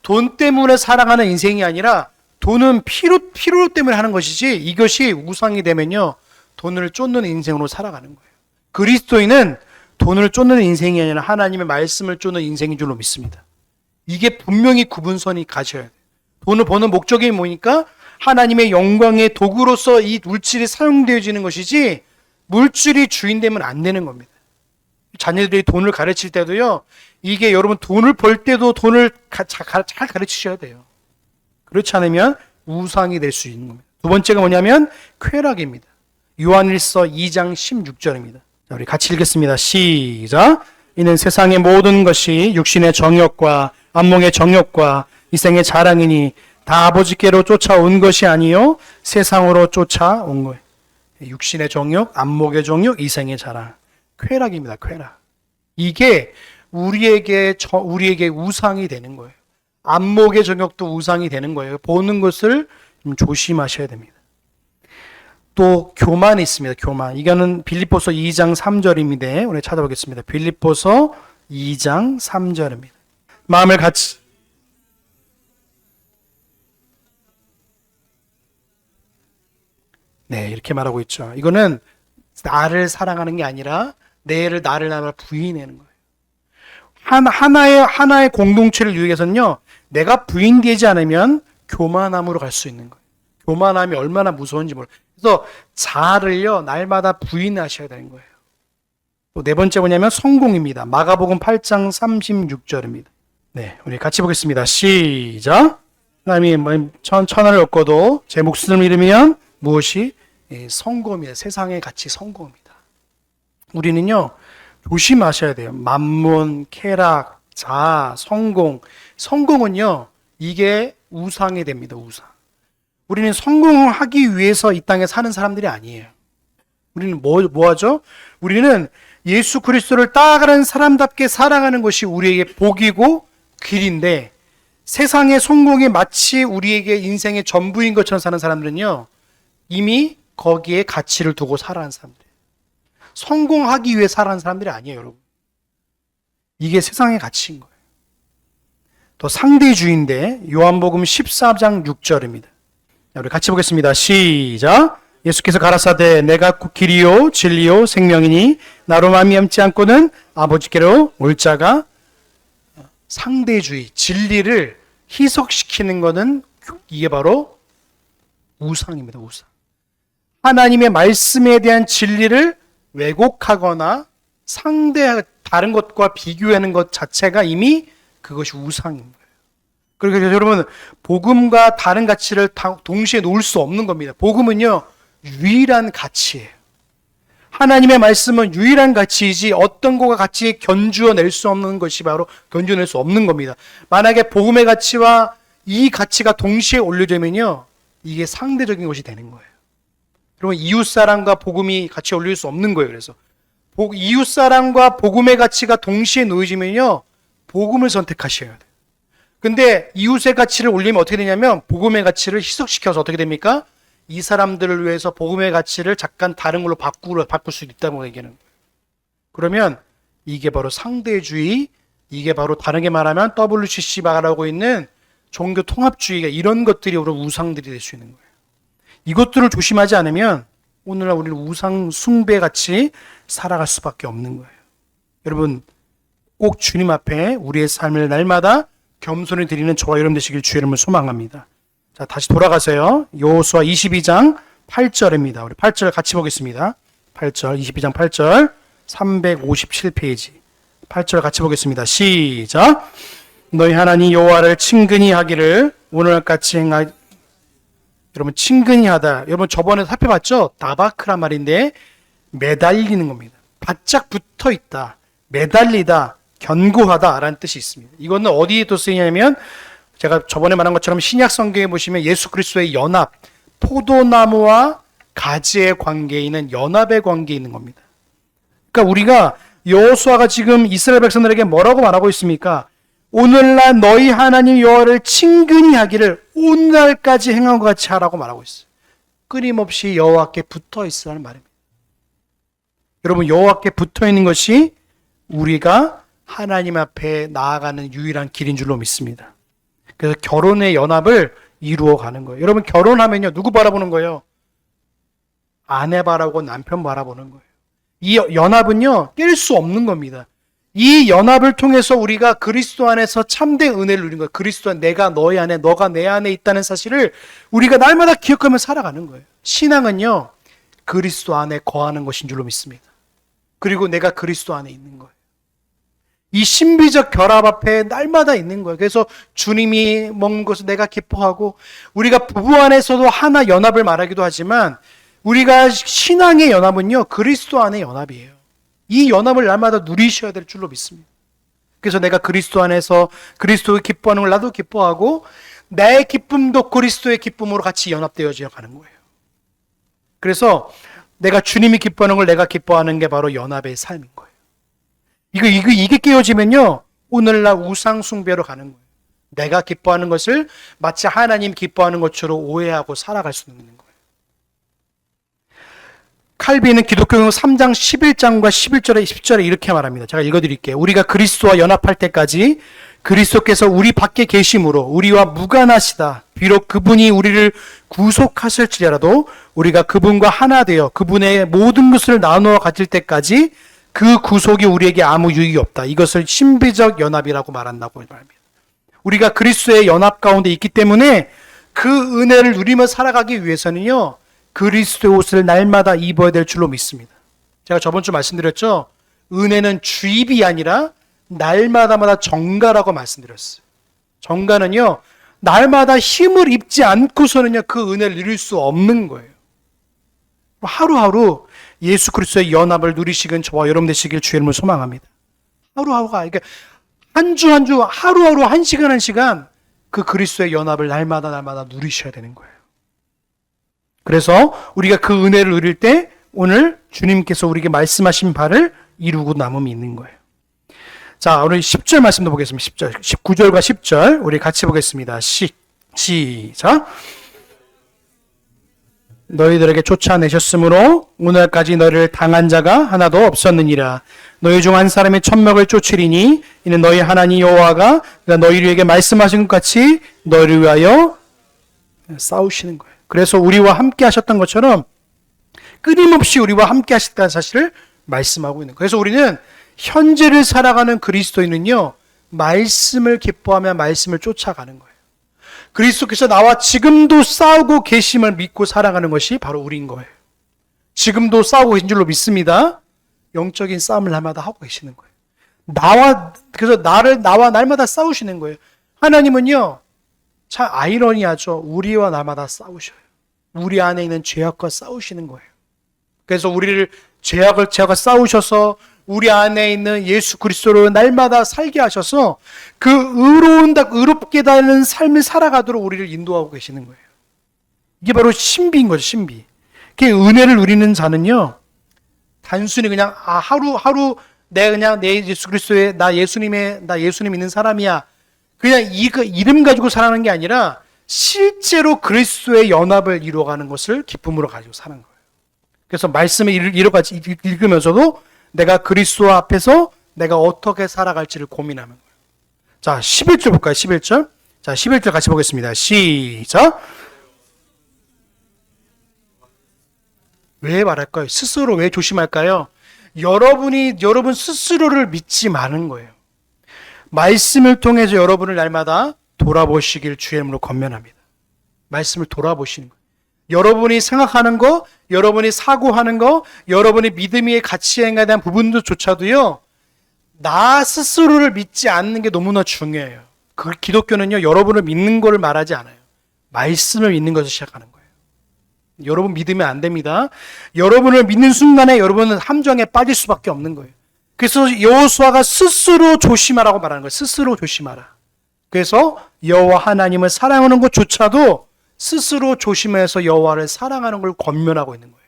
돈 때문에 살아가는 인생이 아니라 돈은 필요 때문에 하는 것이지, 이것이 우상이 되면요, 돈을 쫓는 인생으로 살아가는 거예요. 그리스도인은 돈을 쫓는 인생이 아니라 하나님의 말씀을 쫓는 인생인 줄로 믿습니다. 이게 분명히 구분선이 가셔야 돼요. 돈을 버는 목적이 뭐니까 하나님의 영광의 도구로서 이 물질이 사용되어지는 것이지 물질이 주인 되면 안 되는 겁니다. 자녀들이 돈을 가르칠 때도요, 이게 여러분 돈을 벌 때도 돈을 잘 가르치셔야 돼요. 그렇지 않으면 우상이 될 수 있는 겁니다. 두 번째가 뭐냐면 쾌락입니다. 요한일서 2장 16절입니다. 자, 우리 같이 읽겠습니다. 시작. 이는 세상의 모든 것이 육신의 정욕과 안목의 정욕과 이생의 자랑이니 다 아버지께로 쫓아온 것이 아니요 세상으로 쫓아온 거예요. 육신의 정욕, 안목의 정욕, 이생의 자랑. 쾌락입니다. 쾌락. 이게 우리에게 우상이 되는 거예요. 안목의 정욕도 우상이 되는 거예요. 보는 것을 좀 조심하셔야 됩니다. 또 교만이 있습니다. 교만. 이거는 빌립보서 2장 3절입니다. 오늘 찾아보겠습니다. 빌립보서 2장 3절입니다. 마음을 같이 이렇게 말하고 있죠. 이거는 나를 사랑하는 게 아니라 나를 부인하는 거예요. 하나의 공동체를 위해서는요, 내가 부인되지 않으면 교만함으로 갈 수 있는 거예요. 교만함이 얼마나 무서운지 몰라요. 그래서 자아를요, 날마다 부인하셔야 되는 거예요. 또 네 번째 뭐냐면 성공입니다. 마가복음 8장 36절입니다. 네, 우리 같이 보겠습니다. 시작. 하나님이 천하를 얻고도 제 목숨을 잃으면 무엇이? 성공입니다. 세상의 가치 성공입니다. 우리는요, 조심하셔야 돼요. 만문, 쾌락, 자아, 성공. 성공은요, 이게 우상이 됩니다. 우상. 우리는 성공을 하기 위해서 이 땅에 사는 사람들이 아니에요. 우리는 뭐 하죠? 우리는 예수 그리스도를 따라가는 사람답게 살아가는 것이 우리에게 복이고 길인데, 세상의 성공이 마치 우리에게 인생의 전부인 것처럼 사는 사람들은요, 이미 거기에 가치를 두고 살아가는 사람들이에요. 성공하기 위해 살아가는 사람들이 아니에요, 여러분. 이게 세상의 가치인 거예요. 또 상대주의인데 요한복음 14장 6절입니다. 우리 같이 보겠습니다. 시작. 예수께서 가라사대 내가 길이요 진리요 생명이니 나로 말미암지 않고는 아버지께로 올 자가. 상대주의, 진리를 희석시키는 것은 이게 바로 우상입니다. 우상. 하나님의 말씀에 대한 진리를 왜곡하거나 다른 것과 비교하는 것 자체가 이미 그것이 우상인 거예요. 그러니까 여러분, 복음과 다른 가치를 동시에 놓을 수 없는 겁니다. 복음은요, 유일한 가치예요. 하나님의 말씀은 유일한 가치이지 어떤 거가 같이 견주어낼 수 없는 것이 바로 견주어낼 수 없는 겁니다. 만약에 복음의 가치와 이 가치가 동시에 올려지면요, 이게 상대적인 것이 되는 거예요. 그러면 이웃사랑과 복음이 같이 올릴 수 없는 거예요. 그래서 이웃사랑과 복음의 가치가 동시에 놓여지면요, 복음을 선택하셔야 돼요. 근데 이웃의 가치를 올리면 어떻게 되냐면 복음의 가치를 희석시켜서 어떻게 됩니까? 이 사람들을 위해서 복음의 가치를 잠깐 다른 걸로 바꿀 수 있다고 얘기하는 거예요. 그러면 이게 바로 상대주의, 이게 바로 다르게 말하면 WCC가 말하고 있는 종교 통합주의가 이런 것들이 우리 우상들이 될 수 있는 거예요. 이것들을 조심하지 않으면 오늘날 우리는 우상 숭배같이 살아갈 수밖에 없는 거예요. 여러분, 꼭 주님 앞에 우리의 삶을 날마다 겸손히 드리는 저와 여러분 되시길 주의 이름으로 소망합니다. 자, 다시 돌아가세요. 여호수아 22장 8절입니다. 우리 8절 같이 보겠습니다. 8절, 22장 8절, 357페이지. 8절 같이 보겠습니다. 시작. 너희 하나님 여호와를 친근히 하기를 오늘같이 여러분, 친근히 하다. 여러분, 저번에 살펴봤죠? 다바크란 말인데 매달리는 겁니다. 바짝 붙어 있다, 매달리다, 견고하다 라는 뜻이 있습니다. 이거는 어디에 또 쓰이냐면 제가 저번에 말한 것처럼 신약 성경에 보시면 예수 그리스도의 연합, 포도나무와 가지의 관계에 있는 연합의 관계에 있는 겁니다. 그러니까 우리가 여호수아가 지금 이스라엘 백성들에게 뭐라고 말하고 있습니까? 오늘날 너희 하나님 여호와를 친근히 하기를 오늘날까지 행한 것 같이 하라고 말하고 있어요. 끊임없이 여호와께 붙어 있으라는 말입니다. 여러분, 여호와께 붙어 있는 것이 우리가 하나님 앞에 나아가는 유일한 길인 줄로 믿습니다. 그래서 결혼의 연합을 이루어 가는 거예요. 여러분, 결혼하면요, 누구 바라보는 거예요? 아내 바라보고 남편 바라보는 거예요. 이 연합은요, 깰 수 없는 겁니다. 이 연합을 통해서 우리가 그리스도 안에서 참된 은혜를 누린 거예요. 그리스도 안, 내가 너희 안에, 너가 내 안에 있다는 사실을 우리가 날마다 기억하며 살아가는 거예요. 신앙은요, 그리스도 안에 거하는 것인 줄로 믿습니다. 그리고 내가 그리스도 안에 있는 거예요. 이 신비적 결합 앞에 날마다 있는 거예요. 그래서 주님이 먹는 것을 내가 기뻐하고, 우리가 부부 안에서도 하나 연합을 말하기도 하지만, 우리가 신앙의 연합은요, 그리스도 안의 연합이에요. 이 연합을 날마다 누리셔야 될 줄로 믿습니다. 그래서 내가 그리스도 안에서 그리스도의 기뻐하는 걸 나도 기뻐하고, 내 기쁨도 그리스도의 기쁨으로 같이 연합되어져 가는 거예요. 그래서 내가 주님이 기뻐하는 걸 내가 기뻐하는 게 바로 연합의 삶인 거예요. 이게 깨어지면요, 오늘날 우상 숭배로 가는 거예요. 내가 기뻐하는 것을 마치 하나님 기뻐하는 것처럼 오해하고 살아갈 수 있는 거예요. 칼빈은 기독교경 3장 11장과 11절에 10절에 이렇게 말합니다. 제가 읽어드릴게요. 우리가 그리스도와 연합할 때까지 그리스도께서 우리 밖에 계심으로 우리와 무관하시다. 비록 그분이 우리를 구속하실지라도 우리가 그분과 하나 되어 그분의 모든 것을 나누어 가질 때까지 그 구속이 우리에게 아무 유익이 없다. 이것을 신비적 연합이라고 말한다고 말합니다. 우리가 그리스도의 연합 가운데 있기 때문에 그 은혜를 누리며 살아가기 위해서는요, 그리스도의 옷을 날마다 입어야 될 줄로 믿습니다. 제가 저번 주 말씀드렸죠. 은혜는 주입이 아니라 날마다마다 정가라고 말씀드렸어요. 정가는요, 날마다 힘을 입지 않고서는요, 그 은혜를 누릴 수 없는 거예요. 하루하루 예수 그리스도의 연합을 누리시긴 저와 여러분 되시길 주의 이름으로 소망합니다. 하루하루가, 그러니까 한 주 한 주, 하루하루 한 시간 한 시간 그 그리스도의 연합을 날마다 누리셔야 되는 거예요. 그래서 우리가 그 은혜를 누릴 때 오늘 주님께서 우리에게 말씀하신 바를 이루고 남음이 있는 거예요. 자, 오늘 10절 말씀도 보겠습니다. 10절, 19절과 10절 우리 같이 보겠습니다. 시작. 너희들에게 쫓아내셨으므로 오늘까지 너희를 당한 자가 하나도 없었느니라. 너희 중 한 사람이 1000명을 쫓으리니 이는 너희 하나님 여호와가 너희에게 말씀하신 것 같이 너희를 위하여 싸우시는 거예요. 그래서 우리와 함께 하셨던 것처럼 끊임없이 우리와 함께 하셨다는 사실을 말씀하고 있는 거예요. 그래서 우리는 현재를 살아가는 그리스도인은요, 말씀을 기뻐하며 말씀을 쫓아가는 거예요. 그리스도께서 나와 지금도 싸우고 계심을 믿고 살아가는 것이 바로 우리인 거예요. 지금도 싸우고 계신 줄로 믿습니다. 영적인 싸움을 날마다 하고 계시는 거예요. 그래서 나와 날마다 싸우시는 거예요. 하나님은요, 참 아이러니하죠. 우리와 날마다 싸우셔요. 우리 안에 있는 죄악과 싸우시는 거예요. 그래서 우리를 죄악과 싸우셔서 우리 안에 있는 예수 그리스도로 날마다 살게 하셔서 그 의롭게 되는 삶을 살아가도록 우리를 인도하고 계시는 거예요. 이게 바로 신비인 거죠, 신비. 그 은혜를 누리는 자는요, 단순히 그냥 하루 내가 내 예수 그리스도의 나 예수님 있는 사람이야. 그냥 이름 가지고 살아가는 게 아니라 실제로 그리스도의 연합을 이루어가는 것을 기쁨으로 가지고 사는 거예요. 그래서 말씀을 읽으면서도 내가 그리스도 앞에서 내가 어떻게 살아갈지를 고민하는 거예요. 자, 11절 볼까요? 11절. 자, 11절 같이 보겠습니다. 시작. 왜 말할까요? 스스로 왜 조심할까요? 여러분 스스로를 믿지 마는 거예요. 말씀을 통해서 여러분을 날마다 돌아보시길 주의 이름으로 권면합니다. 말씀을 돌아보시는 거예요. 여러분이 생각하는 거, 여러분이 사고하는 거, 여러분의 믿음의 가치에 대한 부분조차도요, 나 스스로를 믿지 않는 게 너무나 중요해요. 그 기독교는요, 여러분을 믿는 거를 말하지 않아요. 말씀을 믿는 것을 시작하는 거예요. 여러분 믿으면 안 됩니다. 여러분을 믿는 순간에 여러분은 함정에 빠질 수밖에 없는 거예요. 그래서 여호수아가 스스로 조심하라고 말하는 거예요. 스스로 조심하라. 그래서 여호와 하나님을 사랑하는 것조차도 스스로 조심해서 여호와를 사랑하는 걸 권면하고 있는 거예요.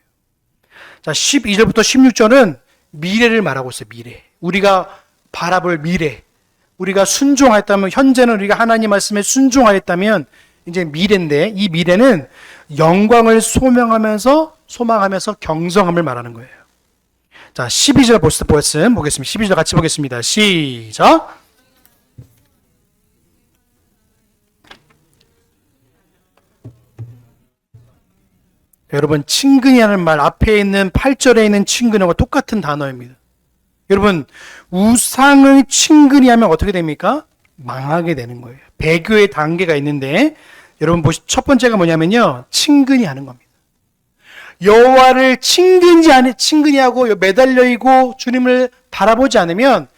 자, 12절부터 16절은 미래를 말하고 있어요. 미래. 우리가 바라볼 미래. 우리가 순종하였다면, 현재는 우리가 하나님 말씀에 순종하였다면 이제 미래인데, 이 미래는 영광을 소망하면서 경성함을 말하는 거예요. 자, 12절 보겠습니다. 12절 같이 보겠습니다. 시작. 여러분, 친근이라는 말 앞에 있는 8절에 있는 친근하고 똑같은 단어입니다. 여러분, 우상을 친근히 하면 어떻게 됩니까? 망하게 되는 거예요. 배교의 단계가 있는데, 여러분 첫 번째가 뭐냐면요, 친근히 하는 겁니다. 여호와를 친근히 하고 매달려 있고 주님을 바라보지 않으면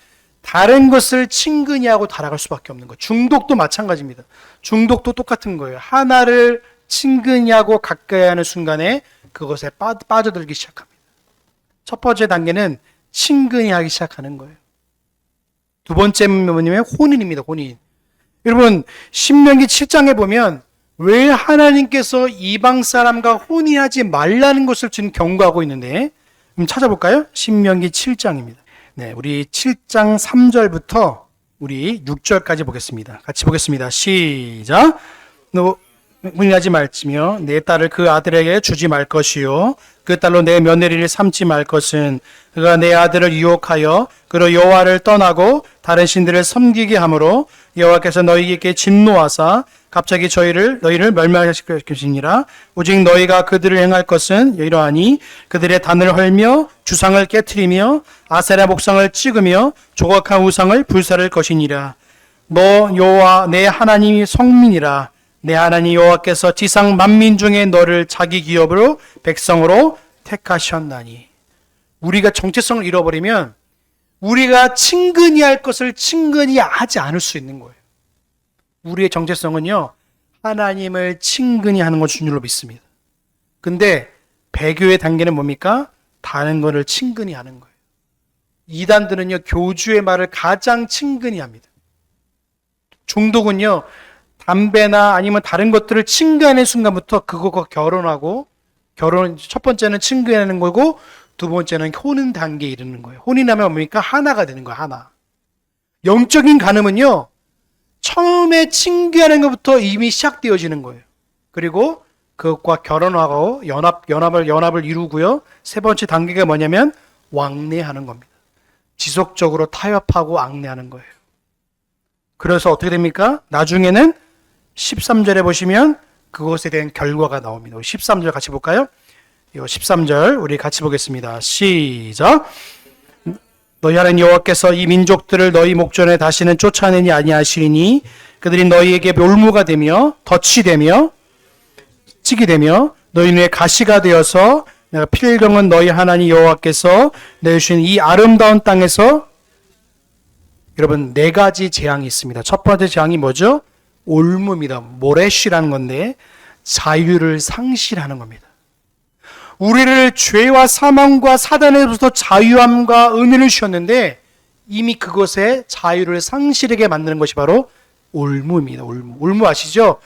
다른 것을 친근히 하고 달아갈 수밖에 없는 거예요. 중독도 마찬가지입니다. 중독도 똑같은 거예요. 하나를 친근히 하고 가까이 하는 순간에 그것에 빠져들기 시작합니다. 첫 번째 단계는 친근히 하기 시작하는 거예요. 두 번째는 뭐냐면 혼인입니다. 혼인. 여러분, 신명기 7장에 보면 왜 하나님께서 이방 사람과 혼인하지 말라는 것을 지금 경고하고 있는데, 찾아볼까요? 신명기 7장입니다. 네, 우리 7장 3절부터 우리 6절까지 보겠습니다. 같이 보겠습니다. 시작. 너 혼인하지 말지며 내 딸을 그 아들에게 주지 말 것이요 그 딸로 내 며느리를 삼지 말 것은 그가 내 아들을 유혹하여 그로 여호와를 떠나고 다른 신들을 섬기게 하므로 여호와께서 너희에게 진노하사 갑자기 너희를 멸망하실 것이니라. 오직 너희가 그들을 행할 것은 이러하니 그들의 단을 헐며 주상을 깨트리며 아세라 목상을 찍으며 조각한 우상을 불사를 것이니라. 너 여호와 내 하나님이 성민이라. 내 하나님 여호와께서 지상 만민 중에 너를 자기 기업으로 백성으로 택하셨나니. 우리가 정체성을 잃어버리면 우리가 친근히 할 것을 친근히 하지 않을 수 있는 거예요. 우리의 정체성은요, 하나님을 친근히 하는 걸 주님으로 믿습니다. 근데 배교의 단계는 뭡니까? 다른 것을 친근히 하는 거예요. 이단들은요, 교주의 말을 가장 친근히 합니다. 중독은요, 담배나 아니면 다른 것들을 친근하는 순간부터 그것과 결혼하고, 첫 번째는 친근하는 거고, 두 번째는 혼인 단계에 이르는 거예요. 혼인하면 뭡니까? 하나가 되는 거예요, 하나. 영적인 간음은요, 처음에 친근하는 것부터 이미 시작되어지는 거예요. 그리고 그것과 결혼하고 연합을 이루고요. 세 번째 단계가 뭐냐면 왕래하는 겁니다. 지속적으로 타협하고 왕래하는 거예요. 그래서 어떻게 됩니까? 나중에는 13절에 보시면 그것에 대한 결과가 나옵니다. 우리 13절 같이 볼까요? 이 13절 우리 같이 보겠습니다. 시작. 너희 하나님 여호와께서 이 민족들을 너희 목전에 다시는 쫓아내니 아니하시리니 그들이 너희에게 묘물가 되며 덫이 되며 찌게 되며 너희 눈에 가시가 되어서 내가 필경은 너희 하나님 여호와께서 내주신 이 아름다운 땅에서. 여러분, 네 가지 재앙이 있습니다. 첫 번째 재앙이 뭐죠? 올무입니다. 모래쉬라는 건데 자유를 상실하는 겁니다. 우리를 죄와 사망과 사단에서부터 자유함과 은혜를 주셨는데 이미 그것에 자유를 상실하게 만드는 것이 바로 올무입니다. 올무 아시죠?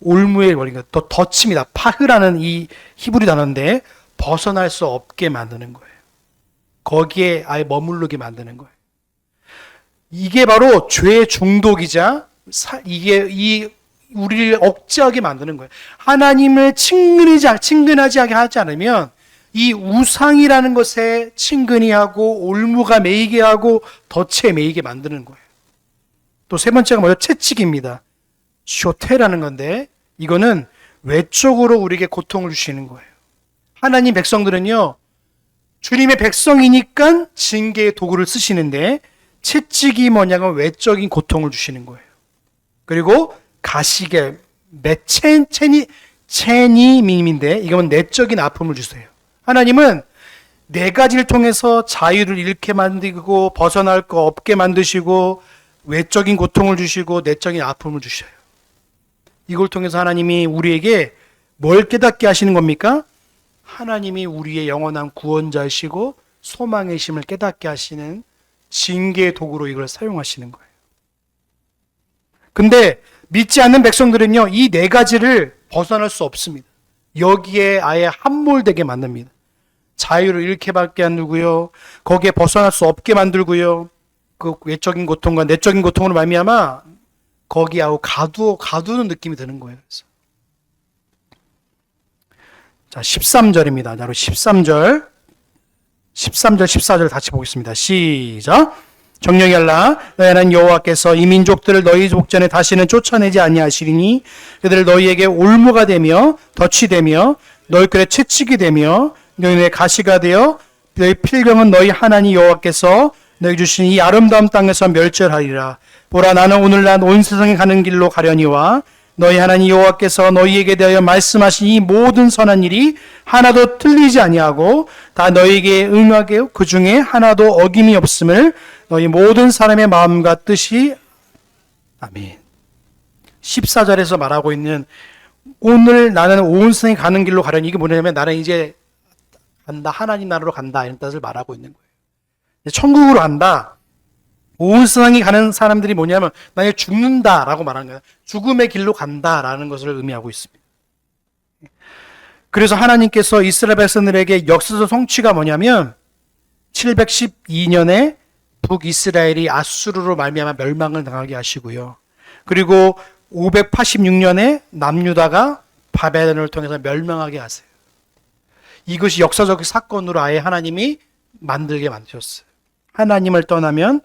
올무의 원리가 또 덫입니다. 파흐라는 이 히브리 단어인데 벗어날 수 없게 만드는 거예요. 거기에 아예 머무르게 만드는 거예요. 이게 바로 죄의 중독이자 우리를 억제하게 만드는 거예요. 하나님을 친근하지 하지 않으면 이 우상이라는 것에 친근히 하고 올무가 매이게 하고 덫에 매이게 만드는 거예요. 또 세 번째가 뭐죠? 채찍입니다. 쇼테라는 건데 이거는 외적으로 우리에게 고통을 주시는 거예요. 하나님 백성들은요, 주님의 백성이니까 징계의 도구를 쓰시는데 채찍이 뭐냐면 외적인 고통을 주시는 거예요. 그리고 가시게 체니밈인데 이건 내적인 아픔을 주세요. 하나님은 네 가지를 통해서 자유를 잃게 만들고 벗어날 거 없게 만드시고 외적인 고통을 주시고 내적인 아픔을 주셔요. 이걸 통해서 하나님이 우리에게 뭘 깨닫게 하시는 겁니까? 하나님이 우리의 영원한 구원자이시고 소망의 심을 깨닫게 하시는 징계의 도구로 이걸 사용하시는 거예요. 근데 믿지 않는 백성들은요, 이 네 가지를 벗어날 수 없습니다. 여기에 아예 함몰되게 만듭니다. 자유를 잃게 받게 만들고요, 거기에 벗어날 수 없게 만들고요, 그 외적인 고통과 내적인 고통으로 말미암아 거기하고 가두는 느낌이 드는 거예요. 그래서. 자, 13절입니다. 바로 13절, 14절 같이 보겠습니다. 시작. 정령이 알라, 너희 하나님 여호와께서 이 민족들을 너희 목전에 다시는 쫓아내지 아니하시리니 그들을 너희에게 올무가 되며 덫이 되며 너희 꾀에 채찍이 되며 너희의 가시가 되어 너희 필경은 너희 하나님 여호와께서 너희 주신 이 아름다운 땅에서 멸절하리라. 보라, 나는 오늘날 온 세상에 가는 길로 가려니와 너희 하나님 여호와께서 너희에게 대하여 말씀하신 이 모든 선한 일이 하나도 틀리지 아니하고 다 너희에게 응하게 그 중에 하나도 어김이 없음을 너희 모든 사람의 마음과 뜻이. 아멘. 14절에서 말하고 있는 오늘 나는 온 세상에 가는 길로 가려니, 이게 뭐냐면 나는 이제 간다, 하나님 나라로 간다, 이런 뜻을 말하고 있는 거예요. 천국으로 간다. 온 세상에 가는 사람들이 뭐냐면 나는 죽는다라고 말하는 거예요. 죽음의 길로 간다라는 것을 의미하고 있습니다. 그래서 하나님께서 이스라엘 백성들에게 역사적 성취가 뭐냐면 712년에 북이스라엘이 아수르로 말미암아 멸망을 당하게 하시고요. 그리고 586년에 남유다가 바벨론을 통해서 멸망하게 하세요. 이것이 역사적 사건으로 아예 하나님이 만들게 만드셨어요. 하나님을 떠나면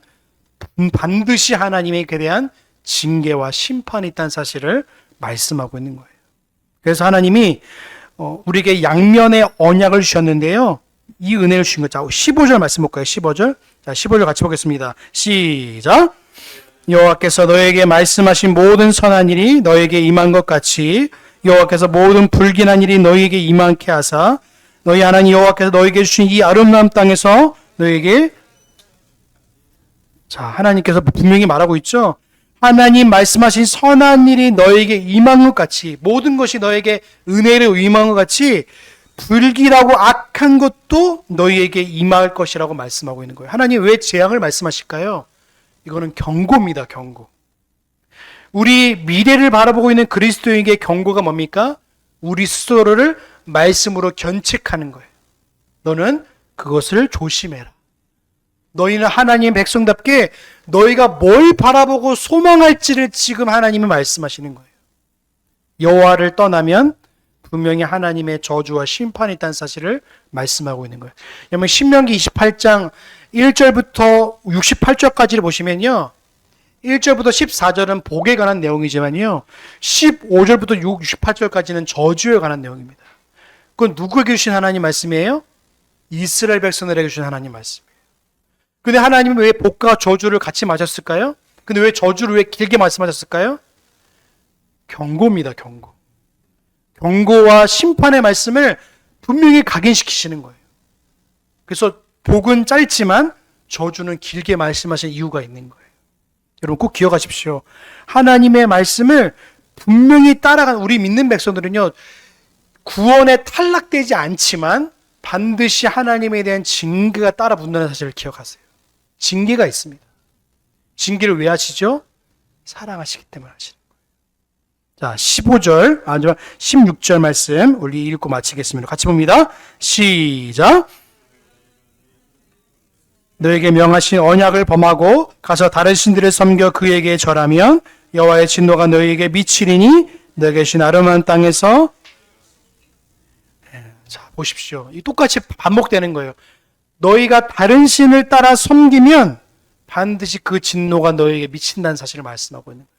반드시 하나님에 대한 징계와 심판이 있다는 사실을 말씀하고 있는 거예요. 그래서 하나님이 우리에게 양면의 언약을 주셨는데요, 이 은혜를 주신 것. 자, 15절 말씀 볼까요? 15절. 자, 15절 같이 보겠습니다. 시작. 여호와께서 너에게 말씀하신 모든 선한 일이 너에게 임한 것 같이 여호와께서 모든 불길한 일이 너에게 임하게 하사 너희 하나님 여호와께서 너에게 주신 이 아름다운 땅에서 너에게. 자, 하나님께서 분명히 말하고 있죠. 하나님 말씀하신 선한 일이 너에게 임한 것 같이, 모든 것이 너에게 은혜로 임한 것 같이 불길하고 악한 것도 너희에게 임할 것이라고 말씀하고 있는 거예요. 하나님 왜 재앙을 말씀하실까요? 이거는 경고입니다. 경고. 우리 미래를 바라보고 있는 그리스도인에게 경고가 뭡니까? 우리 스스로를 말씀으로 견책하는 거예요. 너는 그것을 조심해라. 너희는 하나님의 백성답게 너희가 뭘 바라보고 소망할지를 지금 하나님이 말씀하시는 거예요. 여호와를 떠나면 분명히 하나님의 저주와 심판이 있다는 사실을 말씀하고 있는 거예요. 여러분, 신명기 28장 1절부터 68절까지를 보시면요, 1절부터 14절은 복에 관한 내용이지만요, 15절부터 68절까지는 저주에 관한 내용입니다. 그건 누구에게 주신 하나님 말씀이에요? 이스라엘 백성들에게 주신 하나님 말씀이에요. 근데 하나님은 왜 복과 저주를 같이 마셨을까요? 근데 왜 저주를 왜 길게 말씀하셨을까요? 경고입니다. 경고. 경고와 심판의 말씀을 분명히 각인시키시는 거예요. 그래서 복은 짧지만 저주는 길게 말씀하신 이유가 있는 거예요. 여러분 꼭 기억하십시오. 하나님의 말씀을 분명히 따라가는 우리 믿는 백성들은요, 구원에 탈락되지 않지만 반드시 하나님에 대한 징계가 따라 붙는다는 사실을 기억하세요. 징계가 있습니다. 징계를 왜 하시죠? 사랑하시기 때문에 하시는 거예요. 자, 15절, 16절 말씀 우리 읽고 마치겠습니다. 같이 봅니다. 시작. 너에게 명하신 언약을 범하고 가서 다른 신들을 섬겨 그에게 절하면 여호와의 진노가 너에게 미치리니 너에게 주신 아름다운 땅에서. 자, 보십시오. 이 똑같이 반복되는 거예요. 너희가 다른 신을 따라 섬기면 반드시 그 진노가 너에게 미친다는 사실을 말씀하고 있는 거예요.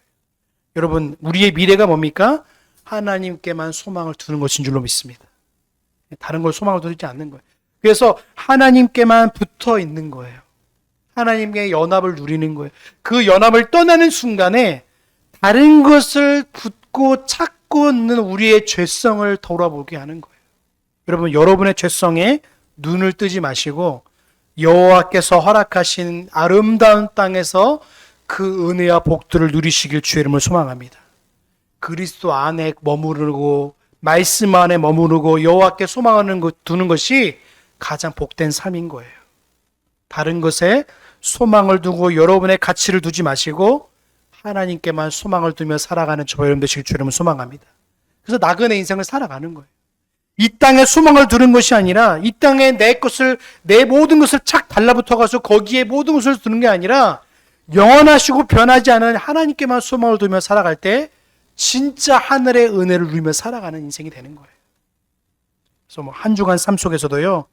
여러분, 우리의 미래가 뭡니까? 하나님께만 소망을 두는 것인 줄로 믿습니다. 다른 걸 소망을 두지 않는 거예요. 그래서 하나님께만 붙어 있는 거예요. 하나님의 연합을 누리는 거예요. 그 연합을 떠나는 순간에 다른 것을 붙고 찾고 있는 우리의 죄성을 돌아보게 하는 거예요. 여러분, 여러분의 죄성에 눈을 뜨지 마시고 여호와께서 허락하신 아름다운 땅에서 그 은혜와 복들을 누리시길 주의 이름을 소망합니다. 그리스도 안에 머무르고 말씀 안에 머무르고 여호와께 소망하는 것, 두는 것이 가장 복된 삶인 거예요. 다른 것에 소망을 두고 여러분의 가치를 두지 마시고 하나님께만 소망을 두며 살아가는 저와 여러분 되시길 주님은 소망합니다. 그래서 나그네 인생을 살아가는 거예요. 이 땅에 소망을 두는 것이 아니라 이 땅에 내 모든 것을 착 달라붙어가서 거기에 모든 것을 두는 게 아니라 영원하시고 변하지 않은 하나님께만 소망을 두며 살아갈 때 진짜 하늘의 은혜를 누리며 살아가는 인생이 되는 거예요. 그래서 뭐 한 주간 삶 속에서도요,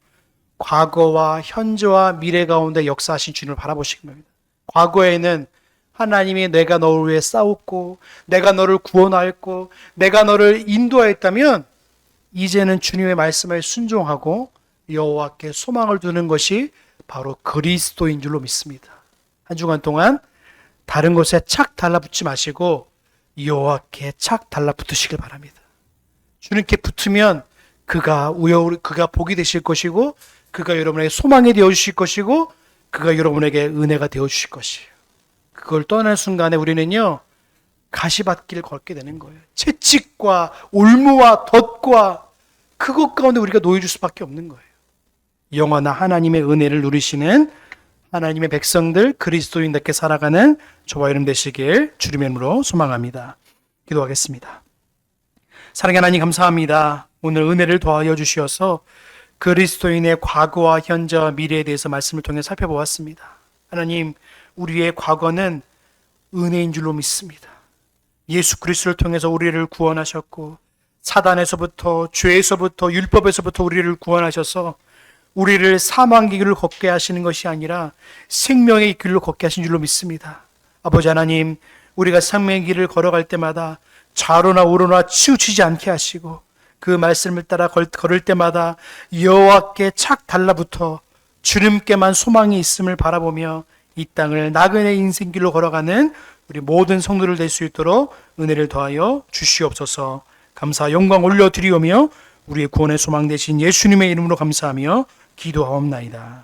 과거와 현재와 미래 가운데 역사하신 주님을 바라보시기 바랍니다. 과거에는 하나님이 내가 너를 위해 싸웠고 내가 너를 구원하였고 내가 너를 인도하였다면 이제는 주님의 말씀에 순종하고 여호와께 소망을 두는 것이 바로 그리스도인 줄로 믿습니다. 한 주간 동안 다른 것에 착 달라붙지 마시고 여호와께 착 달라붙으시길 바랍니다. 주님께 붙으면 그가 복이 되실 것이고 그가 여러분에게 소망이 되어주실 것이고 그가 여러분에게 은혜가 되어주실 것이에요. 그걸 떠날 순간에 우리는요, 가시밭길을 걷게 되는 거예요. 채찍과 올무와 덫과 그것 가운데 우리가 놓여줄 수밖에 없는 거예요. 영원한 하나님의 은혜를 누리시는 하나님의 백성들, 그리스도인답게 살아가는 저와 여러분 되시길 주님의 이름으로 소망합니다. 기도하겠습니다. 사랑하는 하나님 감사합니다. 오늘 은혜를 더하여 주시어서 그리스도인의 과거와 현재와 미래에 대해서 말씀을 통해 살펴보았습니다. 하나님, 우리의 과거는 은혜인 줄로 믿습니다. 예수 그리스도를 통해서 우리를 구원하셨고 사단에서부터 죄에서부터 율법에서부터 우리를 구원하셔서 우리를 사망의 길을 걷게 하시는 것이 아니라 생명의 길로 걷게 하신 줄로 믿습니다. 아버지 하나님, 우리가 생명의 길을 걸어갈 때마다 좌로나 우로나 치우치지 않게 하시고 그 말씀을 따라 걸을 때마다 여호와께 착 달라붙어 주님께만 소망이 있음을 바라보며 이 땅을 나그네 인생길로 걸어가는 우리 모든 성도들 될 수 있도록 은혜를 더하여 주시옵소서. 감사 영광 올려드리오며 우리의 구원의 소망 되신 예수님의 이름으로 감사하며 기도하옵나이다.